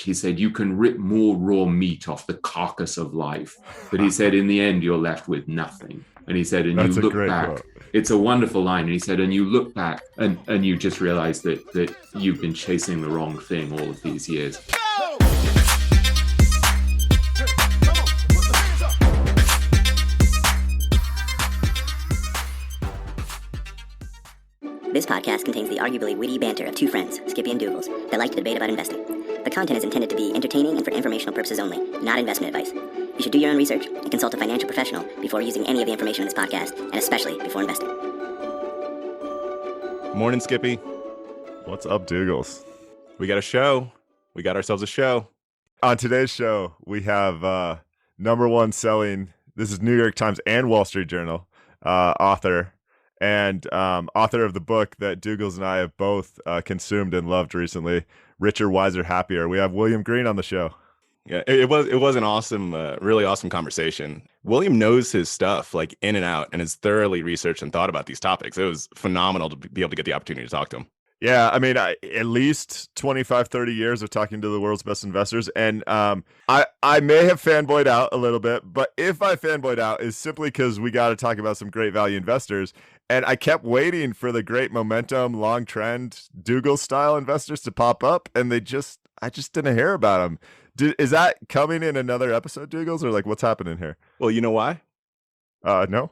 he said, you can rip more raw meat off the carcass of life. But he said, in the end, you're left with nothing. And he said, and That's you a look great back, quote. it's a wonderful line. And he said, and you look back and you just realize that you've been chasing the wrong thing all of these years. This podcast contains the arguably witty banter of two friends, Skippy and Dougals, that like to debate about investing. The content is intended to be entertaining and for informational purposes only, not investment advice. You should do your own research and consult a financial professional before using any of the information in this podcast, and especially before investing. Morning, Skippy. What's up, Dougals? We got a show. We got ourselves a show. On today's show, we have number one selling, this is New York Times and Wall Street Journal, author and author of the book that Dougals and I have both consumed and loved recently, Richer, Wiser, Happier. We have William Green on the show. Yeah, it was an awesome, really awesome conversation. William knows his stuff like in and out and has thoroughly researched and thought about these topics. It was phenomenal to be able to get the opportunity to talk to him. Yeah, I mean, at least 25, 30 years of talking to the world's best investors. And I may have fanboyed out a little bit, but if I fanboyed out, is simply because we got to talk about some great value investors. And I kept waiting for the great momentum, long trend, Dougal style investors to pop up. And I just didn't hear about them. Is that coming in another episode, Dougals, or like what's happening here? Well, you know why? No.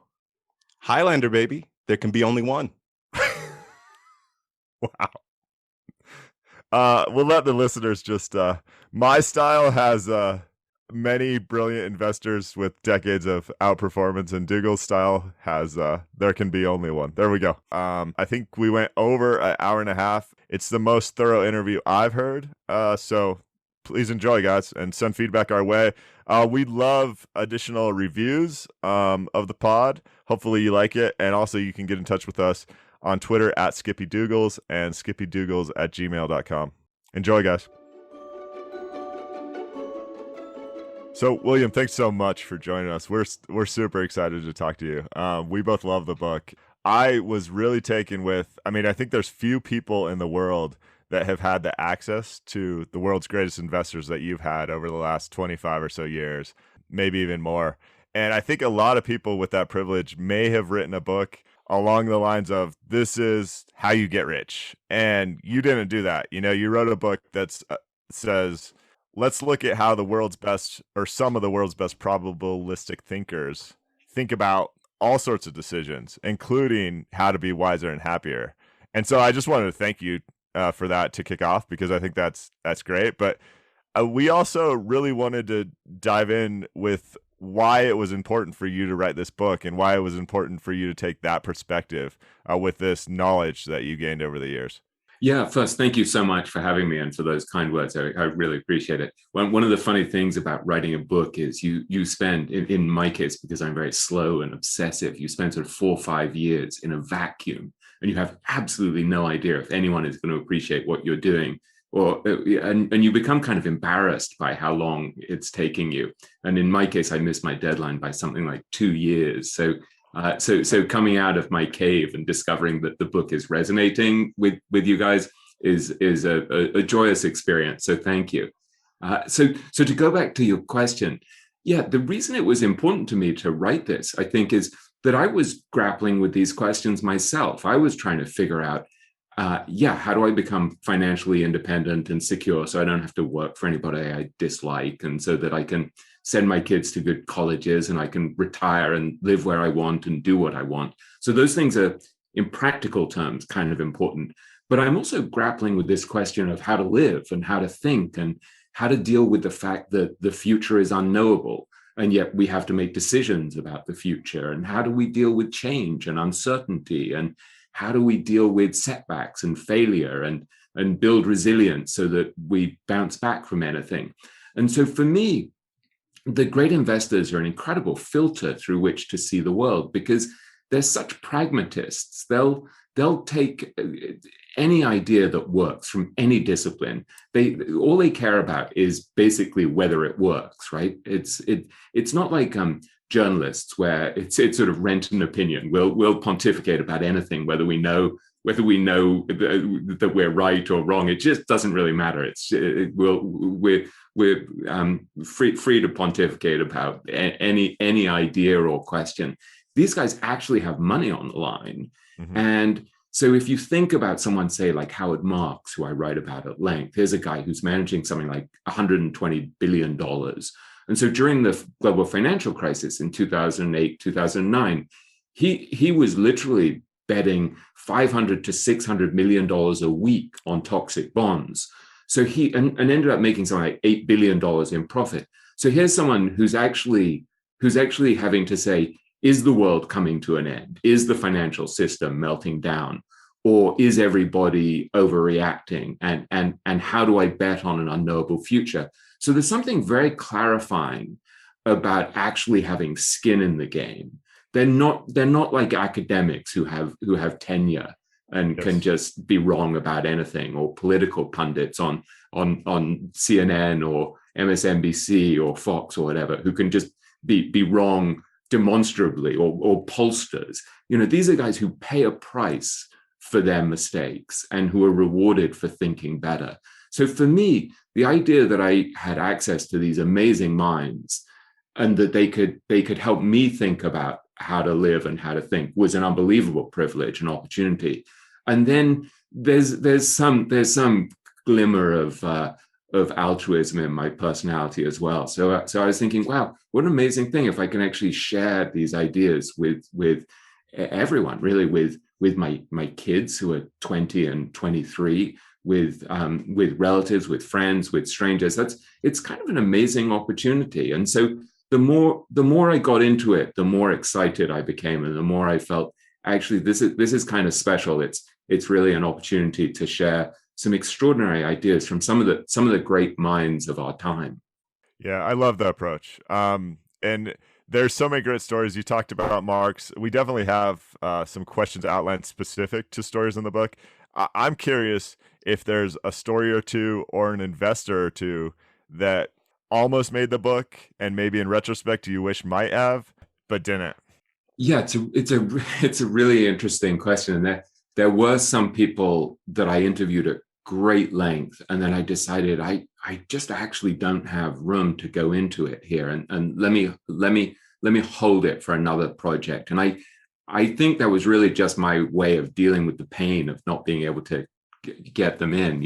Highlander, baby. There can be only one. Wow. We'll let the listeners just, my style has many brilliant investors with decades of outperformance, and Dougal's style has there can be only one. There we go. I think we went over an hour and a half. It's the most thorough interview I've heard. So please enjoy, guys, and send feedback our way. We'd love additional reviews of the pod. Hopefully you like it. And also you can get in touch with us on Twitter at Skippy Dougals and skippydougals@gmail.com. Enjoy, guys. So, William, thanks so much for joining us. We're super excited to talk to you. We both love the book. I was really taken with, I think there's few people in the world that have had the access to the world's greatest investors that you've had over the last 25 or so years, maybe even more. And I think a lot of people with that privilege may have written a book along the lines of, this is how you get rich. And you didn't do that. You wrote a book that says, let's look at how the world's best, or some of the world's best probabilistic thinkers think about all sorts of decisions, including how to be wiser and happier. And so I just wanted to thank you for that to kick off, because I think that's great. But we also really wanted to dive in with why it was important for you to write this book and why it was important for you to take that perspective with this knowledge that you gained over the years. Yeah, first, thank you so much for having me and for those kind words. I really appreciate it. One of the funny things about writing a book is you spend, in my case, because I'm very slow and obsessive, you spend sort of 4 or 5 years in a vacuum, and you have absolutely no idea if anyone is going to appreciate what you're doing. And you become kind of embarrassed by how long it's taking you. And in my case, I missed my deadline by something like 2 years. So coming out of my cave and discovering that the book is resonating with you guys is a joyous experience. So thank you. So to go back to your question, yeah, the reason it was important to me to write this, I think, is that I was grappling with these questions myself. I was trying to figure out, how do I become financially independent and secure so I don't have to work for anybody I dislike, and so that I can send my kids to good colleges and I can retire and live where I want and do what I want. So those things are, in practical terms, kind of important. But I'm also grappling with this question of how to live and how to think and how to deal with the fact that the future is unknowable, and yet we have to make decisions about the future. And how do we deal with change and uncertainty? And how do we deal with setbacks and failure and build resilience so that we bounce back from anything? And so for me, the great investors are an incredible filter through which to see the world, because they're such pragmatists. They'll take any idea that works from any discipline. All they care about is basically whether it works, right? It's not like journalists, where it's sort of rent an opinion. We'll pontificate about anything, whether we know we know that we're right or wrong. It just doesn't really matter. We're free to pontificate about any idea or question. These guys actually have money on the line. Mm-hmm. And so if you think about someone, say, like Howard Marks, who I write about at length, here's a guy who's managing something like $120 billion. And so during the global financial crisis in 2008, 2009, he was literally betting $500 to $600 million a week on toxic bonds. So he ended up making something like $8 billion in profit. So here's someone who's actually having to say, is the world coming to an end? Is the financial system melting down? Or is everybody overreacting? And how do I bet on an unknowable future? So there's something very clarifying about actually having skin in the game. They're not like academics who have tenure and can just be wrong about anything, or political pundits on CNN or MSNBC or Fox or whatever, who can just be wrong demonstrably, or pollsters. These are guys who pay a price for their mistakes and who are rewarded for thinking better. So for me, the idea that I had access to these amazing minds and that they could help me think about how to live and how to think was an unbelievable privilege and opportunity. And then there's some glimmer of altruism in my personality as well. So I was thinking, wow, what an amazing thing if I can actually share these ideas with everyone, really, with my kids who are 20 and 23, with relatives, with friends, with strangers. It's kind of an amazing opportunity. And so the more I got into it, the more excited I became, and the more I felt, actually, this is kind of special. It's really an opportunity to share some extraordinary ideas from some of the great minds of our time. Yeah, I love the approach. And there's so many great stories. You talked about Marx. We definitely have some questions outlined specific to stories in the book. I'm curious if there's a story or two or an investor or two that almost made the book, and maybe in retrospect you wish might have, but didn't. Yeah, it's a really interesting question. And there were some people that I interviewed at great length, and then I decided I just actually don't have room to go into it here, and let me hold it for another project. And I think that was really just my way of dealing with the pain of not being able to get them in.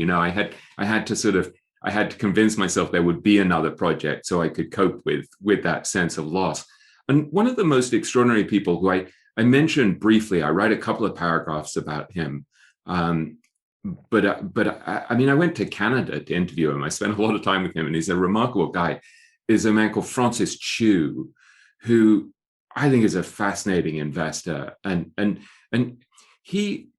I had to convince myself there would be another project so I could cope with that sense of loss. And one of the most extraordinary people who I mentioned briefly, I write a couple of paragraphs about him. But I mean, I went to Canada to interview him. I spent a lot of time with him, and he's a remarkable guy. Is a man called Francis Chu, who I think is a fascinating investor, and he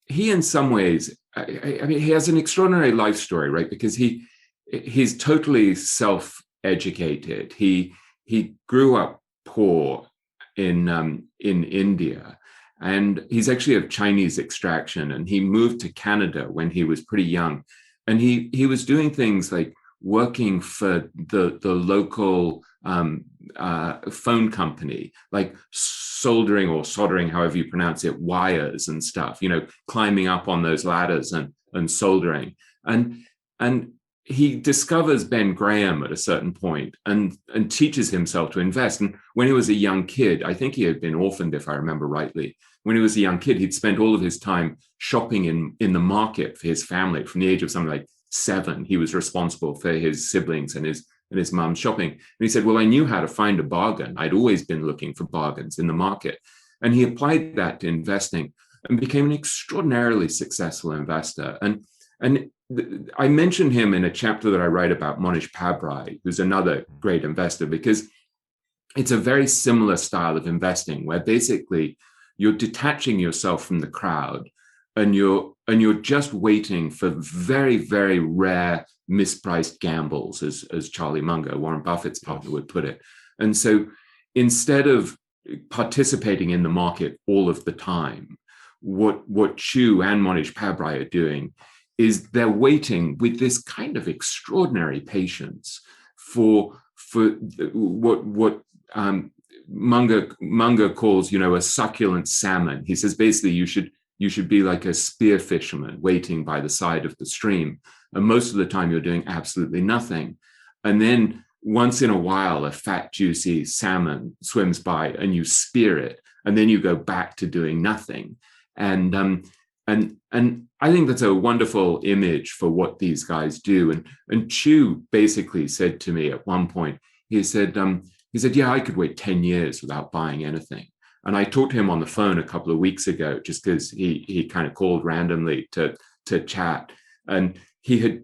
in some ways, I mean, he has an extraordinary life story, right? Because he's totally self-educated. He grew up poor in India. And he's actually of Chinese extraction, and he moved to Canada when he was pretty young. And he was doing things like working for the local phone company, like soldering or soldering, however you pronounce it, wires and stuff, climbing up on those ladders and soldering. And he discovers Ben Graham at a certain point and teaches himself to invest. And when he was a young kid, I think he had been orphaned, if I remember rightly. When he was a young kid, he'd spent all of his time shopping in the market for his family. From the age of something like 7, he was responsible for his siblings and his mom's shopping. And he said, well, I knew how to find a bargain. I'd always been looking for bargains in the market. And he applied that to investing and became an extraordinarily successful investor. And I mentioned him in a chapter that I write about Monish Pabrai, who's another great investor, because it's a very similar style of investing where basically you're detaching yourself from the crowd and you're just waiting for very, very rare mispriced gambles, as Charlie Munger, Warren Buffett's partner, would put it. And so instead of participating in the market all of the time, what Chu and Monish Pabrai are doing is they're waiting with this kind of extraordinary patience for what Munger calls, a succulent salmon. He says basically you you should be like a spear fisherman waiting by the side of the stream. And most of the time you're doing absolutely nothing. And then once in a while, a fat, juicy salmon swims by and you spear it, and then you go back to doing nothing. And I think that's a wonderful image for what these guys do. And Chu basically said to me at one point, he said, yeah, I could wait 10 years without buying anything. And I talked to him on the phone a couple of weeks ago, just because he kind of called randomly to chat. And he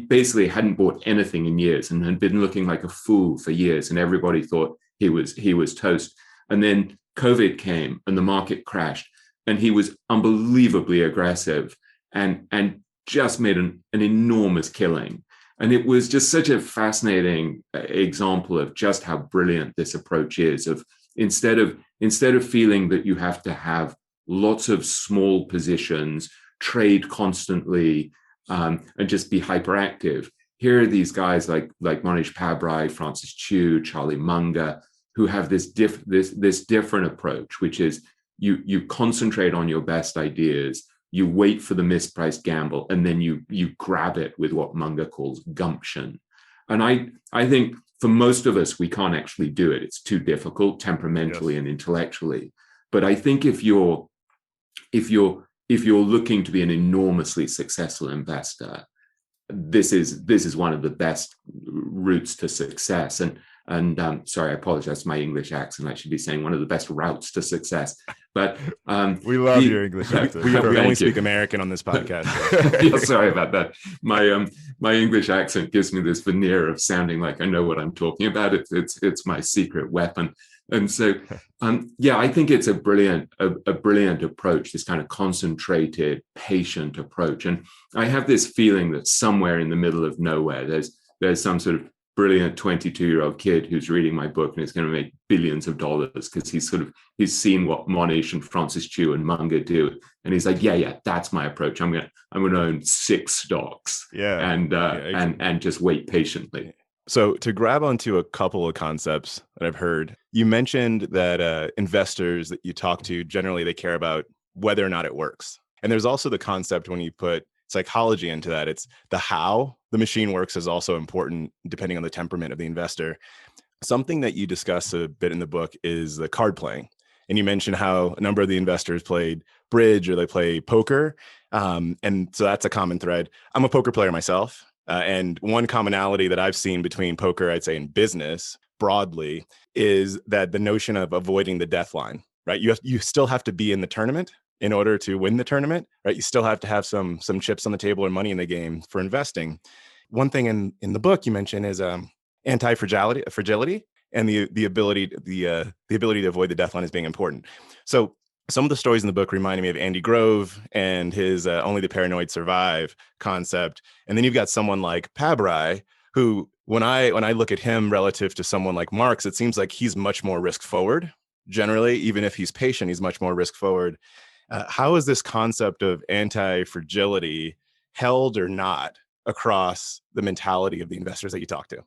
basically hadn't bought anything in years and had been looking like a fool for years. And everybody thought he was toast. And then COVID came and the market crashed. And he was unbelievably aggressive and just made an enormous killing. And it was just such a fascinating example of just how brilliant this approach is, of instead of feeling that you have to have lots of small positions, trade constantly, and just be hyperactive. Here are these guys like Mohnish Pabrai, Francis Chu, Charlie Munger, who have this different approach, which is you concentrate on your best ideas, you wait for the mispriced gamble, and then you grab it with what Munger calls gumption. And I think for most of us, we can't actually do it. It's too difficult temperamentally and intellectually. But I think if you're looking to be an enormously successful investor, this is one of the best routes to success. And sorry, I apologize for my English accent. I should be saying one of the best routes to success. But we love your English accent. We only speak American on this podcast. Yeah, sorry about that. My English accent gives me this veneer of sounding like I know what I'm talking about. It's my secret weapon. And so, I think it's a brilliant approach, this kind of concentrated, patient approach. And I have this feeling that somewhere in the middle of nowhere, there's some sort of brilliant 22-year-old kid who's reading my book and is going to make billions of dollars because he's seen what Mohnish and Francis Chu and Munger do, and he's like, yeah, that's my approach. I'm gonna own 6 stocks, and just wait patiently. So to grab onto a couple of concepts that I've heard, you mentioned that investors that you talk to, generally they care about whether or not it works. And there's also the concept when you put psychology into that, it's the how the machine works is also important depending on the temperament of the investor. Something that you discuss a bit in the book is the card playing. And you mentioned how a number of the investors played bridge or they play poker. And so that's a common thread. I'm a poker player myself. And one commonality that I've seen between poker, I'd say in business broadly, is that the notion of avoiding the death line, right? You still have to be in the tournament in order to win the tournament, right? You still have to have some chips on the table or money in the game for investing. One thing in the book you mentioned is anti-fragility and the ability to avoid the death line as being important. So some of the stories in the book reminded me of Andy Grove and his only the paranoid survive concept. And then you've got someone like Pabrai, who when I look at him relative to someone like Marx, it seems like he's much more risk forward. Generally, even if he's patient, he's much more risk forward. How is this concept of anti-fragility held or not across the mentality of the investors that you talk to?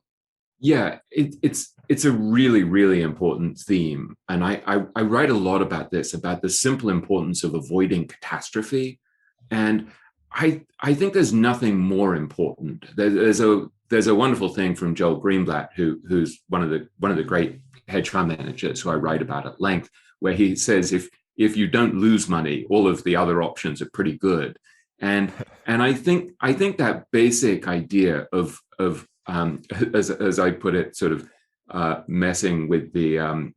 Yeah, it's a really, really important theme. And I write a lot about this, about the simple importance of avoiding catastrophe. And I think there's nothing more important. There's a wonderful thing from Joel Greenblatt, who's one of the great hedge fund managers who I write about at length, where he says if you don't lose money, all of the other options are pretty good. And I think that basic idea of as I put it, sort of messing with the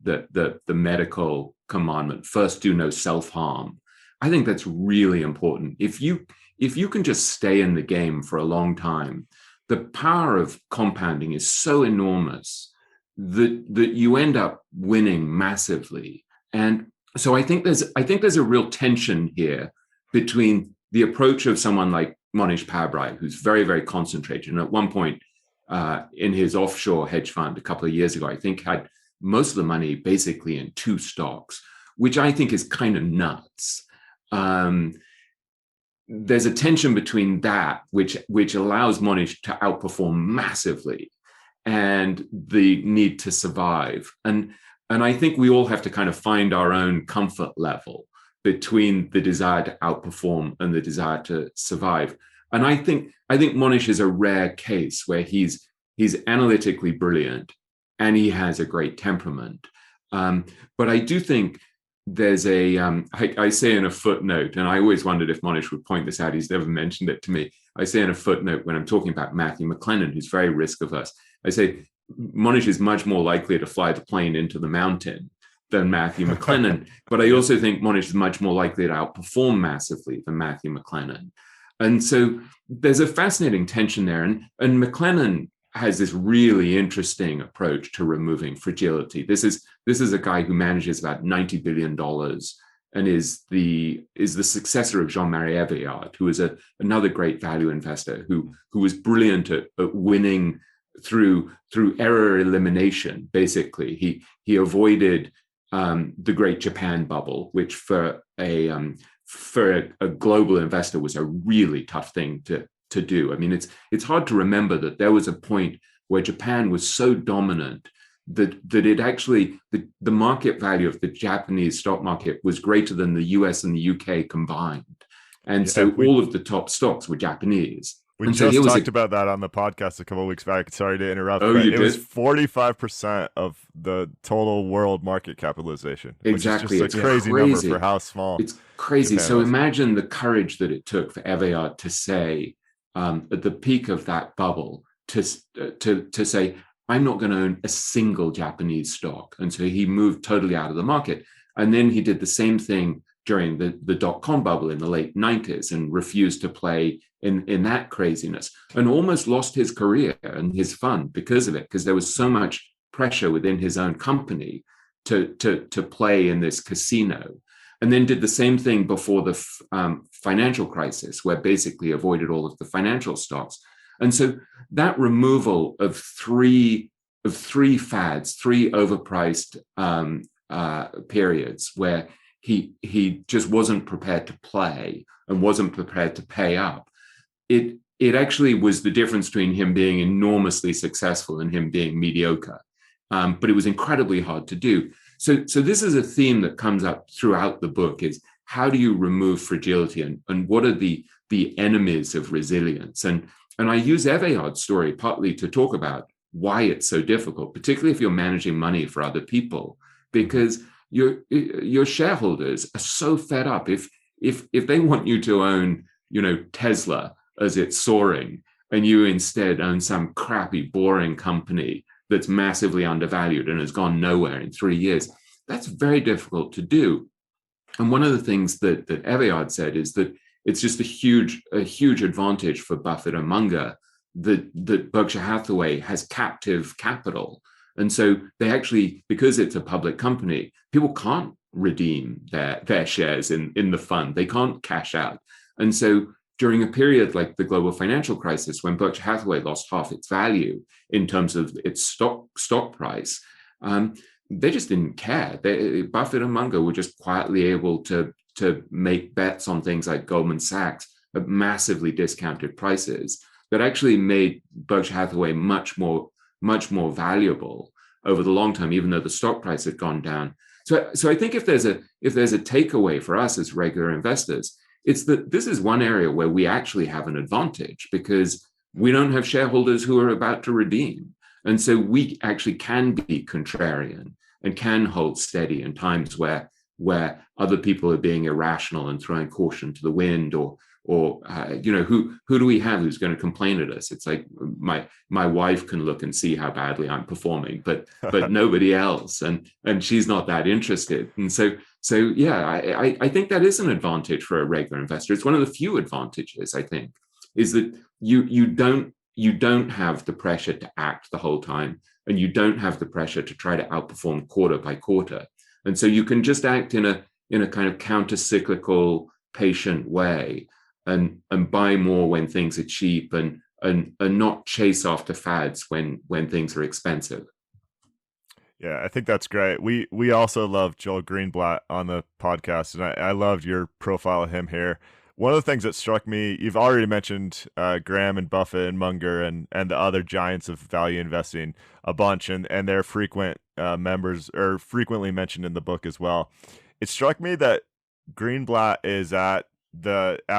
medical commandment, first do no self-harm. I think that's really important. If you can just stay in the game for a long time, the power of compounding is so enormous that you end up winning massively. And so I think there's a real tension here between the approach of someone like Mohnish Pabrai, who's very, very concentrated. And at one point in his offshore hedge fund a couple of years ago, I think had most of the money basically in 2 stocks, which I think is kind of nuts. There's a tension between that, which allows Mohnish to outperform massively, and the need to survive. And I think we all have to kind of find our own comfort level, between the desire to outperform and the desire to survive. And I think Monish is a rare case where he's analytically brilliant and he has a great temperament. But I do think there's I say in a footnote, and I always wondered if Monish would point this out. He's never mentioned it to me. I say in a footnote when I'm talking about Matthew McLennan, who's very risk averse, I say Monish is much more likely to fly the plane into the mountain than Matthew McLennan. But I also think Monish is much more likely to outperform massively than Matthew McLennan. And so there's a fascinating tension there. And McLennan has this really interesting approach to removing fragility. This is a guy who manages about $90 billion and is the successor of Jean-Marie Eveillard, who is another great value investor who was brilliant at winning through error elimination. Basically, he avoided the Great Japan bubble, which for a global investor was a really tough thing to do. I mean, it's hard to remember that there was a point where Japan was so dominant that it actually, the market value of the Japanese stock market was greater than the US and the UK combined. And so all of the top stocks were Japanese. We just talked about that on the podcast a couple of weeks back. Sorry to interrupt. Oh, but it was 45% of the total world market capitalization. Exactly. Which is just a crazy number for how small. It's crazy. Japan so was. Imagine the courage that it took for Eveillard to say, at the peak of that bubble, to say, I'm not going to own a single Japanese stock. And so he moved totally out of the market. And then he did the same thing during the dot-com bubble in the late 90s and refused to play in that craziness and almost lost his career and his fund because of it, because there was so much pressure within his own company to play in this casino. And then did the same thing before the financial crisis, where basically avoided all of the financial stocks. And so that removal of three fads, three overpriced periods where he just wasn't prepared to play and wasn't prepared to pay up. It actually was the difference between him being enormously successful and him being mediocre. But it was incredibly hard to do. So this is a theme that comes up throughout the book: is how do you remove fragility and what are the enemies of resilience? And I use Eveillard's story partly to talk about why it's so difficult, particularly if you're managing money for other people, because your shareholders are so fed up. If they want you to own, Tesla as it's soaring, and you instead own some crappy, boring company that's massively undervalued and has gone nowhere in 3 years, that's very difficult to do. And one of the things that Eveillard said is that it's just a huge advantage for Buffett and Munger that Berkshire Hathaway has captive capital. And so they actually, because it's a public company, people can't redeem their shares in the fund. They can't cash out. And so during a period like the global financial crisis, when Berkshire Hathaway lost half its value in terms of its stock price, they just didn't care. Buffett and Munger were just quietly able to make bets on things like Goldman Sachs at massively discounted prices that actually made Berkshire Hathaway much more valuable over the long term, even though the stock price had gone down. So I think if there's a takeaway for us as regular investors, it's that this is one area where we actually have an advantage because we don't have shareholders who are about to redeem. And so we actually can be contrarian and can hold steady in times where other people are being irrational and throwing caution to the wind, or who do we have who's going to complain at us? It's like my wife can look and see how badly I'm performing, but nobody else, and she's not that interested. And so yeah, I think that is an advantage for a regular investor. It's one of the few advantages, I think, is that you don't have the pressure to act the whole time, and you don't have the pressure to try to outperform quarter by quarter. And so you can just act in a kind of counter-cyclical, patient way, and buy more when things are cheap, and not chase after fads when things are expensive. Yeah, I think that's great. We also love Joel Greenblatt on the podcast, and I loved your profile of him here. One of the things that struck me, you've already mentioned Graham and Buffett and Munger and the other giants of value investing a bunch, and they're frequent members, or frequently mentioned in the book as well. It struck me that Greenblatt is at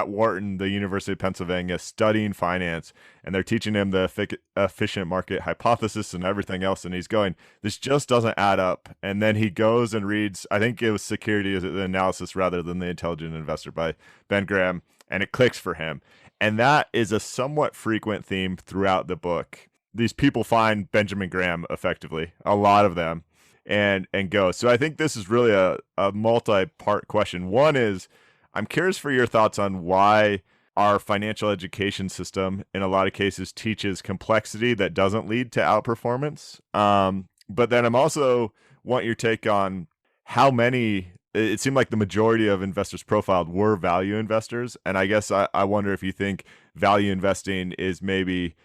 Wharton, the University of Pennsylvania, studying finance, and they're teaching him the efficient market hypothesis and everything else, and he's going, this just doesn't add up. And then he goes and reads, I think it was Security Analysis rather than The Intelligent Investor by Ben Graham, and it clicks for him. And that is a somewhat frequent theme throughout the book. These people find Benjamin Graham effectively, a lot of them, and go. So I think this is really a multi-part question. One is, I'm curious for your thoughts on why our financial education system in a lot of cases teaches complexity that doesn't lead to outperformance. But then I'm also want your take on how many, it seemed like the majority of investors profiled were value investors. And I guess I wonder if you think value investing is maybe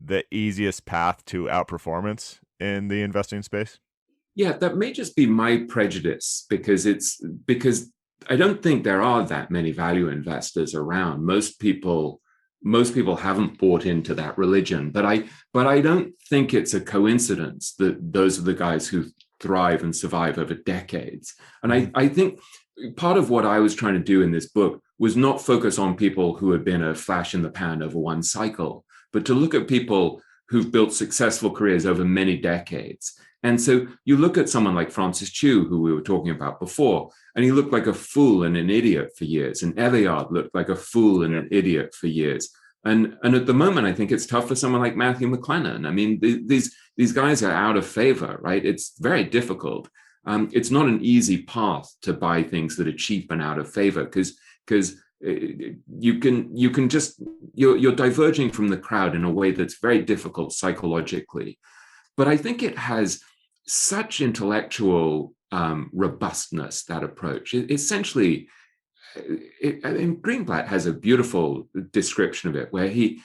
the easiest path to outperformance in the investing space. Yeah, that may just be my prejudice because I don't think there are that many value investors around. Most people haven't bought into that religion, but I don't think it's a coincidence that those are the guys who thrive and survive over decades. And I think part of what I was trying to do in this book was not focus on people who have been a flash in the pan over one cycle, but to look at people who've built successful careers over many decades. And so you look at someone like Francis Chu, who we were talking about before, and he looked like a fool and an idiot for years. And Everyard looked like a fool and an idiot for years. And at the moment, I think it's tough for someone like Matthew McLennan. I mean, these guys are out of favor, right? It's very difficult. It's not an easy path to buy things that are cheap and out of favor because you're diverging from the crowd in a way that's very difficult psychologically. But I think it has such intellectual robustness, that approach. Essentially, Greenblatt has a beautiful description of it where he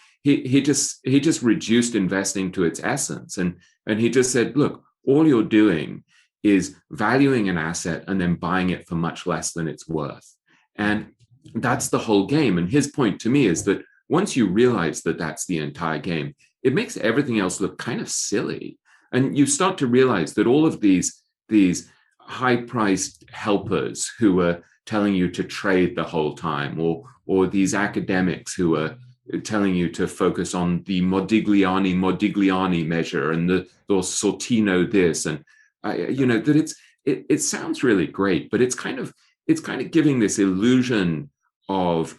just reduced investing to its essence. And he just said, look, all you're doing is valuing an asset and then buying it for much less than it's worth. And that's the whole game. And his point to me is that once you realize that that's the entire game, it makes everything else look kind of silly. And you start to realize that all of these high-priced helpers who are telling you to trade the whole time, or these academics who are telling you to focus on the Modigliani measure and the Sortino this, and that it sounds really great, but it's kind of giving this illusion of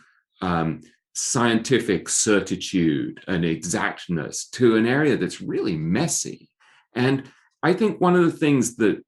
scientific certitude and exactness to an area that's really messy. And I think one of the things that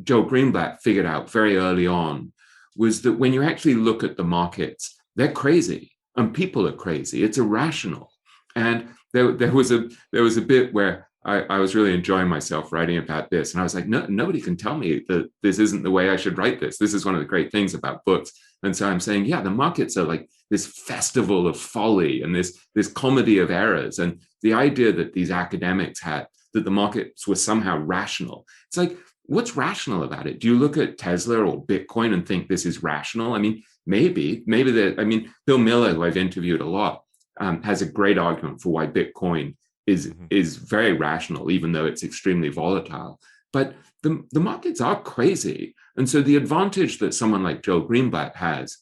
Joel Greenblatt figured out very early on was that when you actually look at the markets, they're crazy and people are crazy. It's irrational. And there was a bit where I was really enjoying myself writing about this. And I was like, no, nobody can tell me that this isn't the way I should write this. This is one of the great things about books. And so I'm saying, yeah, the markets are like this festival of folly and this comedy of errors. And the idea that these academics had that the markets were somehow rational. It's like, what's rational about it? Do you look at Tesla or Bitcoin and think this is rational? I mean, maybe Bill Miller, who I've interviewed a lot, has a great argument for why Bitcoin is very rational, even though it's extremely volatile. But the markets are crazy. And so the advantage that someone like Joel Greenblatt has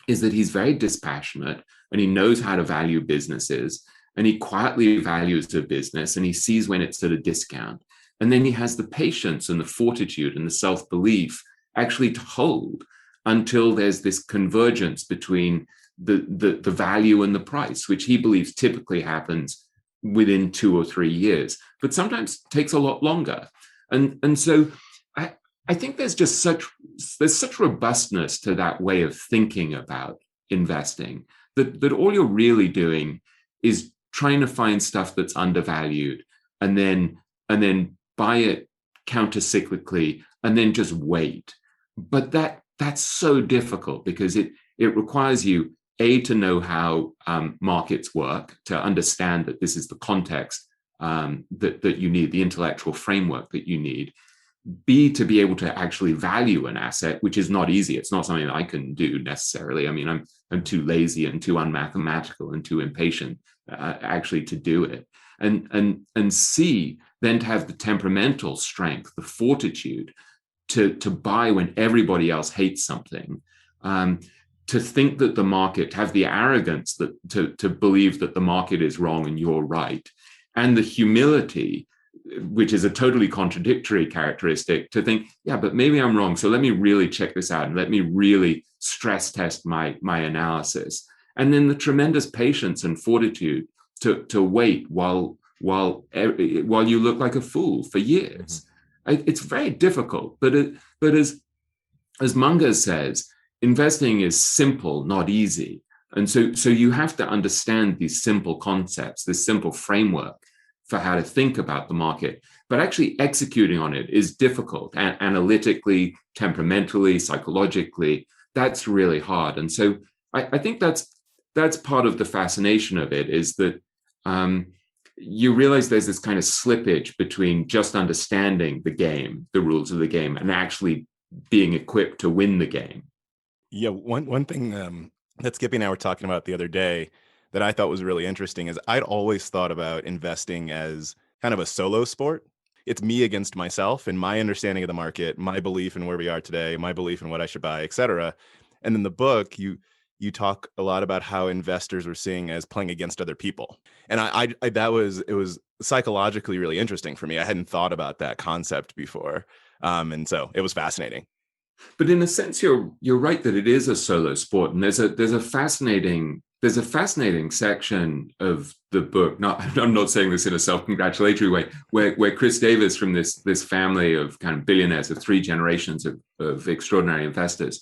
is that he's very dispassionate and he knows how to value businesses, and he quietly values a business and he sees when it's at a discount. And then he has the patience and the fortitude and the self-belief actually to hold until there's this convergence between the value and the price, which he believes typically happens within 2 or 3 years, but sometimes takes a lot longer. And so I think there's such robustness to that way of thinking about investing that all you're really doing is trying to find stuff that's undervalued and then buy it counter-cyclically and then just wait. But that's so difficult because it requires you, A, to know how markets work, to understand that this is the context that you need, the intellectual framework that you need. B, to be able to actually value an asset, which is not easy. It's not something that I can do necessarily. I mean, I'm too lazy and too unmathematical and too impatient actually to do it. And C, then to have the temperamental strength, the fortitude to buy when everybody else hates something, to think that the market, have the arrogance that to believe that the market is wrong and you're right, and the humility, which is a totally contradictory characteristic, to think, yeah, but maybe I'm wrong. So let me really check this out and let me really stress test my analysis. And then the tremendous patience and fortitude to wait while you look like a fool for years. It's very difficult, but as Munger says, investing is simple, not easy. And so you have to understand these simple concepts, this simple framework for how to think about the market. But actually executing on it is difficult, analytically, temperamentally, psychologically. That's really hard. And so I think that's part of the fascination of it, is that you realize there's this kind of slippage between just understanding the game, the rules of the game, and actually being equipped to win the game. Yeah, one thing that Skippy and I were talking about the other day that I thought was really interesting is I'd always thought about investing as kind of a solo sport. It's me against myself and my understanding of the market, my belief in where we are today, my belief in what I should buy, et cetera. And in the book, you talk a lot about how investors were seeing as playing against other people. And it was psychologically really interesting for me. I hadn't thought about that concept before. And so it was fascinating. But in a sense, you're right that it is a solo sport, and there's a fascinating section of the book. I'm not saying this in a self-congratulatory way, where Chris Davis, from this family of kind of billionaires of 3 generations of extraordinary investors,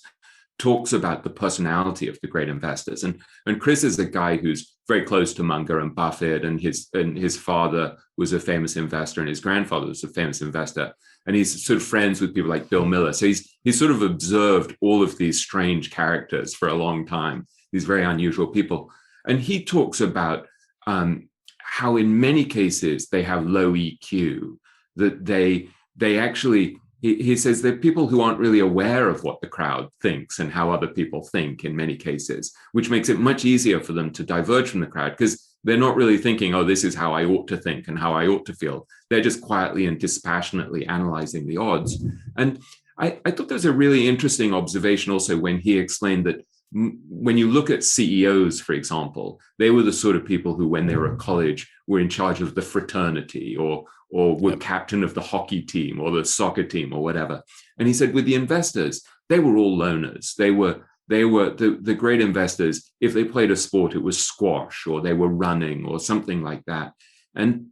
talks about the personality of the great investors. And Chris is a guy who's very close to Munger and Buffett, and his father was a famous investor, and his grandfather was a famous investor. And he's sort of friends with people like Bill Miller. So he's sort of observed all of these strange characters for a long time, these very unusual people. And he talks about how in many cases they have low EQ, that they actually, he says they're people who aren't really aware of what the crowd thinks and how other people think in many cases, which makes it much easier for them to diverge from the crowd, because they're not really thinking, oh, this is how I ought to think and how I ought to feel. They're just quietly and dispassionately analyzing the odds. And I thought there was a really interesting observation also when he explained that when you look at CEOs, for example, they were the sort of people who, when they were at college, were in charge of the fraternity or were captain of the hockey team or the soccer team or whatever. And he said with the investors, they were all loners. They were the great investors. If they played a sport, it was squash, or they were running or something like that. And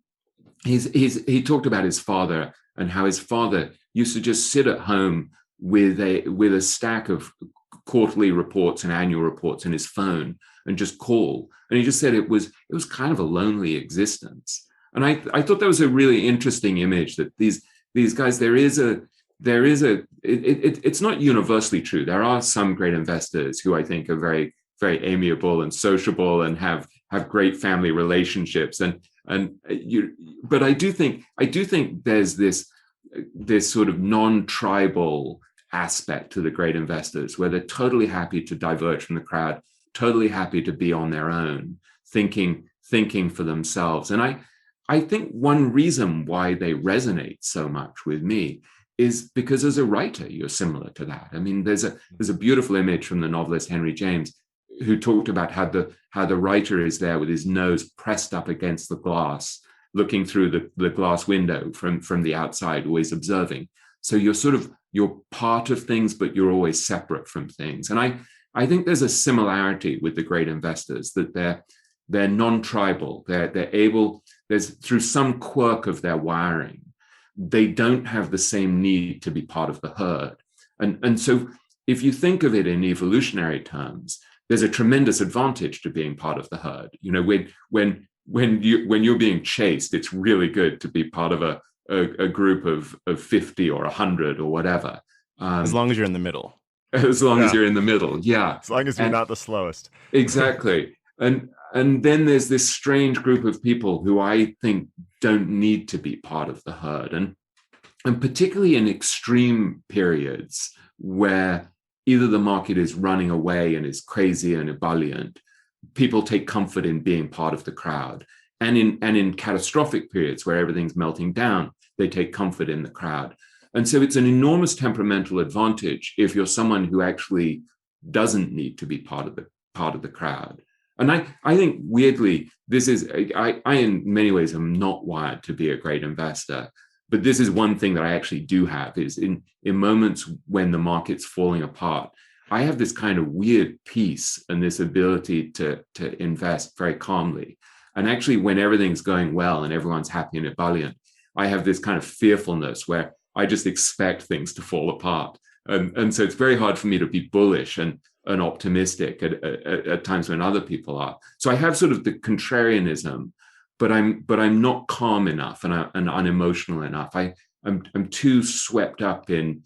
he talked about his father and how his father used to just sit at home with a stack of quarterly reports and annual reports in his phone and just call. And he just said it was kind of a lonely existence. And I thought that was a really interesting image, that these guys, it's not universally true. There are some great investors who I think are very, very amiable and sociable and have great family relationships. But I do think there's this sort of non-tribal aspect to the great investors, where they're totally happy to diverge from the crowd, totally happy to be on their own, thinking for themselves. And I think one reason why they resonate so much with me is because as a writer, you're similar to that. I mean, there's a beautiful image from the novelist Henry James, who talked about how the writer is there with his nose pressed up against the glass, looking through the glass window from the outside, always observing. So you're part of things, but you're always separate from things. And I think there's a similarity with the great investors, that they're non-tribal. They're able, there's through some quirk of their wiring, they don't have the same need to be part of the herd. And so if you think of it in evolutionary terms, there's a tremendous advantage to being part of the herd. You know, when you're being chased, it's really good to be part of a group of 50 or 100 or whatever. As long as you're in the middle. As long as you're in the middle, yeah. As long as you're not the slowest. Exactly. And then there's this strange group of people who I think don't need to be part of the herd. And particularly in extreme periods where either the market is running away and is crazy and ebullient, people take comfort in being part of the crowd. And in catastrophic periods where everything's melting down, they take comfort in the crowd. And so it's an enormous temperamental advantage if you're someone who actually doesn't need to be part of the crowd. And I think weirdly, this is, I in many ways am not wired to be a great investor, but this is one thing that I actually do have, is in moments when the market's falling apart, I have this kind of weird peace and this ability to invest very calmly. And actually, when everything's going well and everyone's happy and ebullient, I have this kind of fearfulness where I just expect things to fall apart. And so it's very hard for me to be bullish and optimistic at times when other people are. So I have sort of the contrarianism, but I'm not calm enough and unemotional enough. I'm too swept up in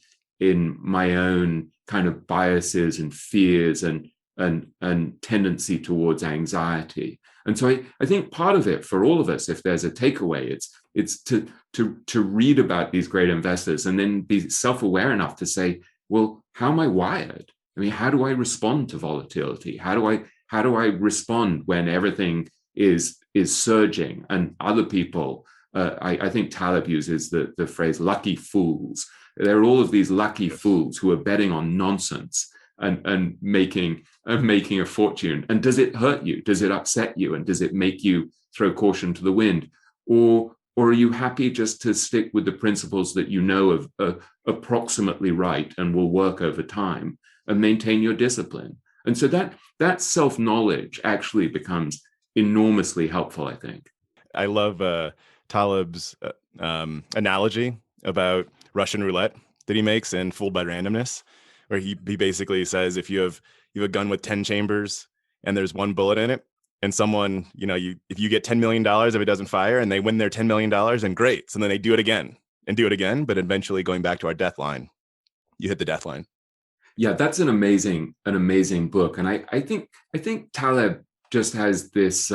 my own kind of biases and fears and tendency towards anxiety. And so I think part of it for all of us, if there's a takeaway, it's to read about these great investors and then be self-aware enough to say, well, how am I wired? I mean, how do I respond to volatility? How do I respond when everything is surging and other people? I think Taleb uses the phrase "lucky fools." There are all of these lucky fools who are betting on nonsense and making a fortune. And does it hurt you? Does it upset you? And does it make you throw caution to the wind? Or are you happy just to stick with the principles that you know are approximately right and will work over time and maintain your discipline? And so that self-knowledge actually becomes enormously helpful, I think. I love Taleb's analogy about Russian roulette that he makes in Fooled by Randomness, where he basically says if you have a gun with 10 chambers and there's one bullet in it, and someone, if you get $10 million if it doesn't fire and they win their $10 million, then great. So then they do it again and do it again, but eventually going back to our death line, you hit the death line. Yeah, that's an amazing book. And I think Taleb just has this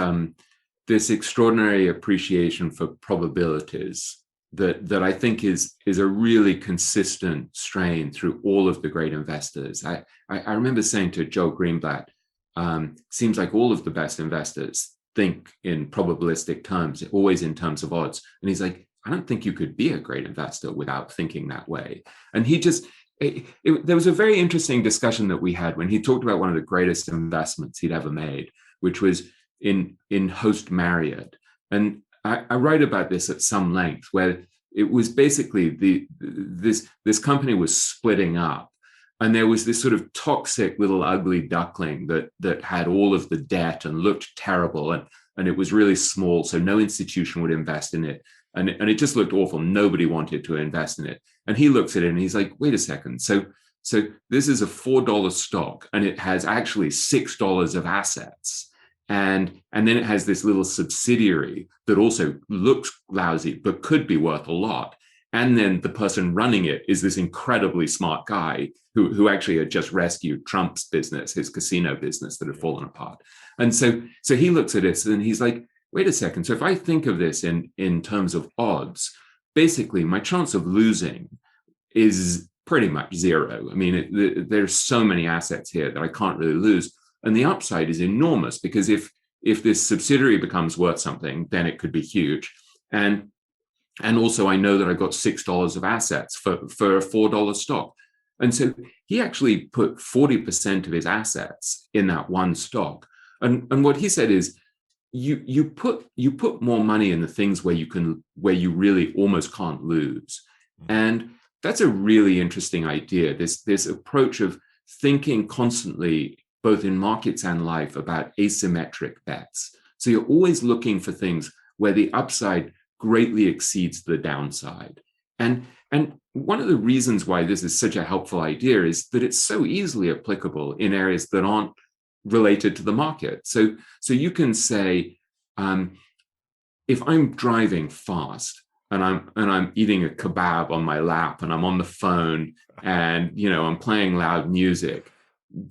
extraordinary appreciation for probabilities that I think is a really consistent strain through all of the great investors. I remember saying to Joe Greenblatt, seems like all of the best investors think in probabilistic terms, always in terms of odds. And he's like, I don't think you could be a great investor without thinking that way. And he just, there was a very interesting discussion that we had when he talked about one of the greatest investments he'd ever made, which was in Host Marriott. And I write about this at some length, where it was basically this company was splitting up. And there was this sort of toxic little ugly duckling that had all of the debt and looked terrible. And it was really small, so no institution would invest in it. And it just looked awful. Nobody wanted to invest in it. And he looks at it and he's like, wait a second. So this is a $4 stock and it has actually $6 of assets. And then it has this little subsidiary that also looks lousy, but could be worth a lot. And then the person running it is this incredibly smart guy who actually had just rescued Trump's business, his casino business that had fallen apart. And so he looks at it and he's like, wait a second. So if I think of this in terms of odds, basically my chance of losing is pretty much zero. I mean, there's so many assets here that I can't really lose. And the upside is enormous because if this subsidiary becomes worth something, then it could be huge. And also I know that I got $6 of assets for a $4 stock. And so he actually put 40% of his assets in that one stock. And what he said is, you put more money in the things where you really almost can't lose. And that's a really interesting idea. This approach of thinking constantly, both in markets and life, about asymmetric bets. So you're always looking for things where the upside greatly exceeds the downside. And one of the reasons why this is such a helpful idea is that it's so easily applicable in areas that aren't related to the market. So you can say, if I'm driving fast and I'm eating a kebab on my lap and I'm on the phone and I'm playing loud music,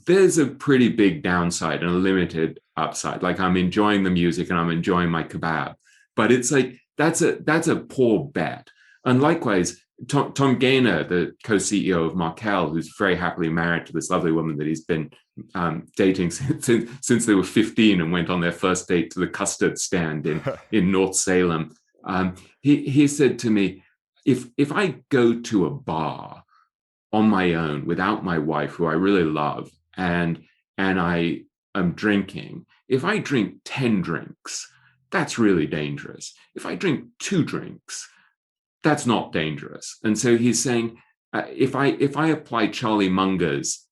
there's a pretty big downside and a limited upside. Like I'm enjoying the music and I'm enjoying my kebab, but it's like that's a poor bet. And likewise, Tom Gaynor, the co-CEO of Markel, who's very happily married to this lovely woman that he's been dating since they were 15 and went on their first date to the custard stand in North Salem. He said to me, if I go to a bar on my own without my wife, who I really love, and I am drinking, if I drink 10 drinks, that's really dangerous. If I drink 2 drinks, that's not dangerous. And so he's saying, if I apply Charlie Munger's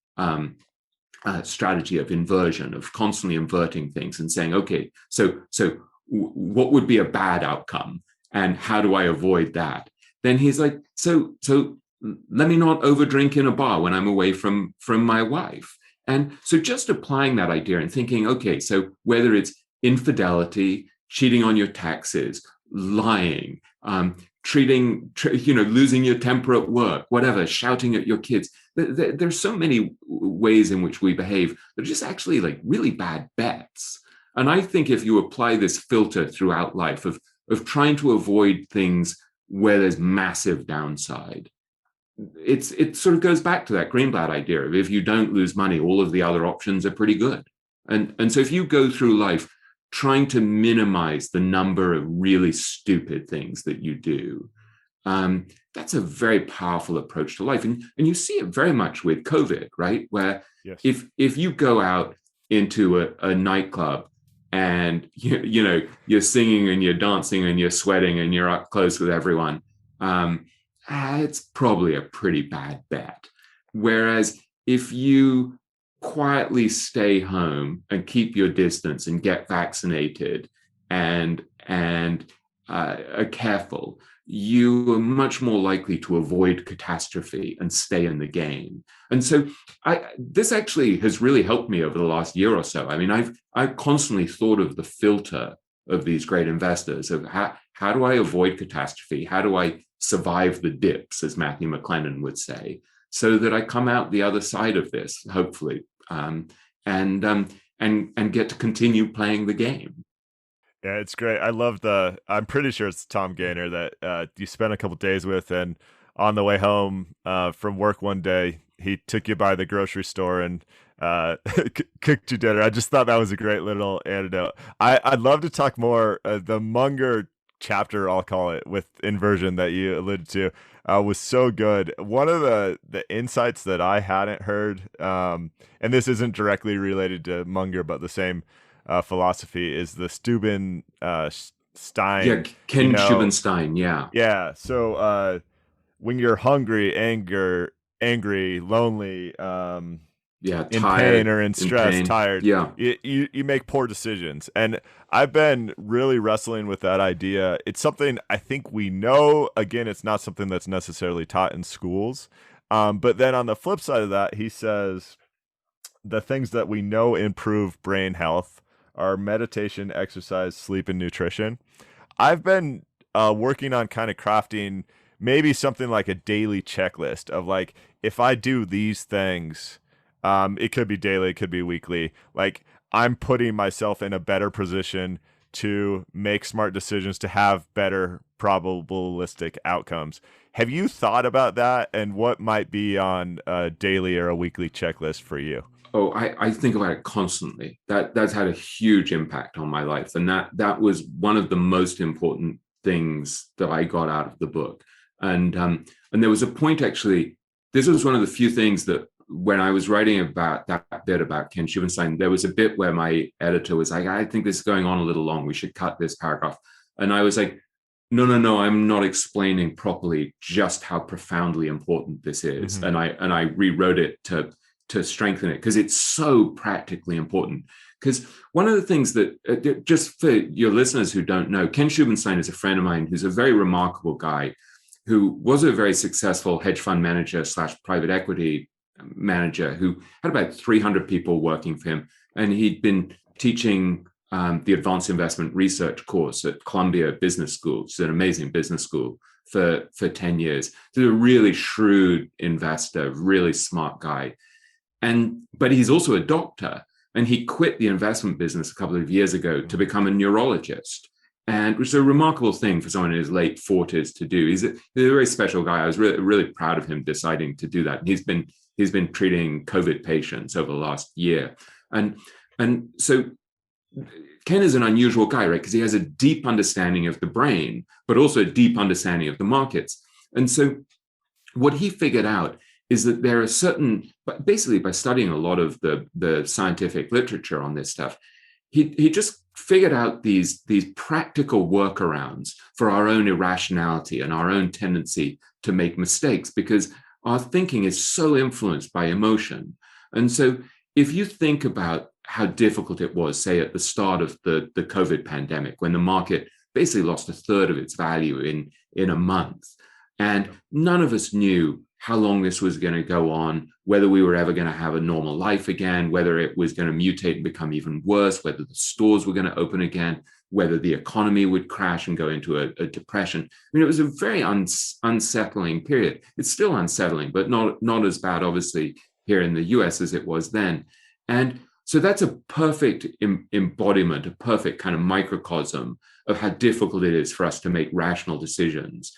strategy of inversion, of constantly inverting things and saying, okay, so what would be a bad outcome, and how do I avoid that? Then he's like, so let me not overdrink in a bar when I'm away from my wife. And so just applying that idea and thinking, okay, so whether it's infidelity, cheating on your taxes, lying, losing your temper at work, whatever, shouting at your kids. There's so many ways in which we behave that are just actually like really bad bets. And I think if you apply this filter throughout life of trying to avoid things where there's massive downside, it sort of goes back to that Greenblatt idea of if you don't lose money, all of the other options are pretty good. And so if you go through life trying to minimize the number of really stupid things that you do, that's a very powerful approach to life. And you see it very much with COVID, right? Where yes. if you go out into a nightclub and you're singing and you're dancing and you're sweating and you're up close with everyone, it's probably a pretty bad bet. Whereas if you quietly stay home and keep your distance and get vaccinated and are careful, you are much more likely to avoid catastrophe and stay in the game. And so this actually has really helped me over the last year or so. I mean, I've constantly thought of the filter of these great investors of how do I avoid catastrophe? How do I survive the dips, as Matthew McLennan would say, so that I come out the other side of this, hopefully, and get to continue playing the game. Yeah, it's great. I love I'm pretty sure it's Tom Gaynor that you spent a couple days with, and on the way home from work one day, he took you by the grocery store and cooked you dinner. I just thought that was a great little anecdote. I'd love to talk more. The Munger chapter, I'll call it, with inversion that you alluded to, was so good. One of the insights that I hadn't heard, and this isn't directly related to Munger, but the same philosophy, is the Stein. Yeah, Ken Stein. Yeah. Yeah. So when you're hungry, angry, lonely, in pain or in stress, tired, yeah, you make poor decisions. And I've been really wrestling with that idea. It's something I think we know. Again, it's not something that's necessarily taught in schools. But then on the flip side of that, he says the things that we know improve brain health are meditation, exercise, sleep, and nutrition. I've been working on kind of crafting maybe something like a daily checklist of like, if I do these things, it could be daily, it could be weekly, like I'm putting myself in a better position to make smart decisions, to have better probabilistic outcomes. Have you thought about that, and what might be on a daily or a weekly checklist for you? Oh, I think about it constantly. That's had a huge impact on my life. And that was one of the most important things that I got out of the book. And there was a point, actually, this was one of the few things that when I was writing about that bit about Ken Stein, there was a bit where my editor was like, I think this is going on a little long. We should cut this paragraph. And I was like, no, I'm not explaining properly just how profoundly important this is. Mm-hmm. And I rewrote it to strengthen it, because it's so practically important. Because one of the things that, just for your listeners who don't know, Ken Stein is a friend of mine who's a very remarkable guy who was a very successful hedge fund manager / private equity manager who had about 300 people working for him. And he'd been teaching the advanced investment research course at Columbia Business School. It's an amazing business school for 10 years. He's a really shrewd investor, really smart guy. But he's also a doctor, and he quit the investment business a couple of years ago to become a neurologist, and which is a remarkable thing for someone in his late 40s to do. He's a very special guy. I was really proud of him deciding to do that. And he's been treating COVID patients over the last year, and so Ken is an unusual guy, right? Because he has a deep understanding of the brain, but also a deep understanding of the markets. And so what he figured out is that there are certain, but basically by studying a lot of the scientific literature on this stuff, he just figured out these practical workarounds for our own irrationality and our own tendency to make mistakes, because our thinking is so influenced by emotion. And so if you think about how difficult it was, say, at the start of the COVID pandemic, when the market basically lost a third of its value in a month, and none of us knew how long this was going to go on, whether we were ever going to have a normal life again, whether it was going to mutate and become even worse, whether the stores were going to open again, whether the economy would crash and go into a depression. I mean, it was a very unsettling period. It's still unsettling, but not as bad, obviously, here in the US as it was then. And so that's a perfect embodiment, a perfect kind of microcosm of how difficult it is for us to make rational decisions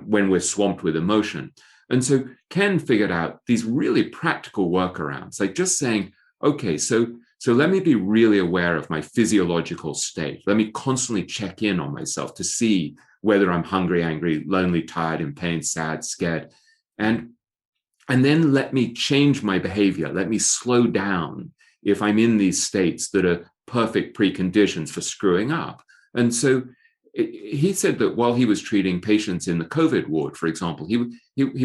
when we're swamped with emotion. And so Ken figured out these really practical workarounds, like just saying, okay, so let me be really aware of my physiological state. Let me constantly check in on myself to see whether I'm hungry, angry, lonely, tired, in pain, sad, scared. And then let me change my behavior. Let me slow down if I'm in these states that are perfect preconditions for screwing up. And so he said that while he was treating patients in the COVID ward, for example, he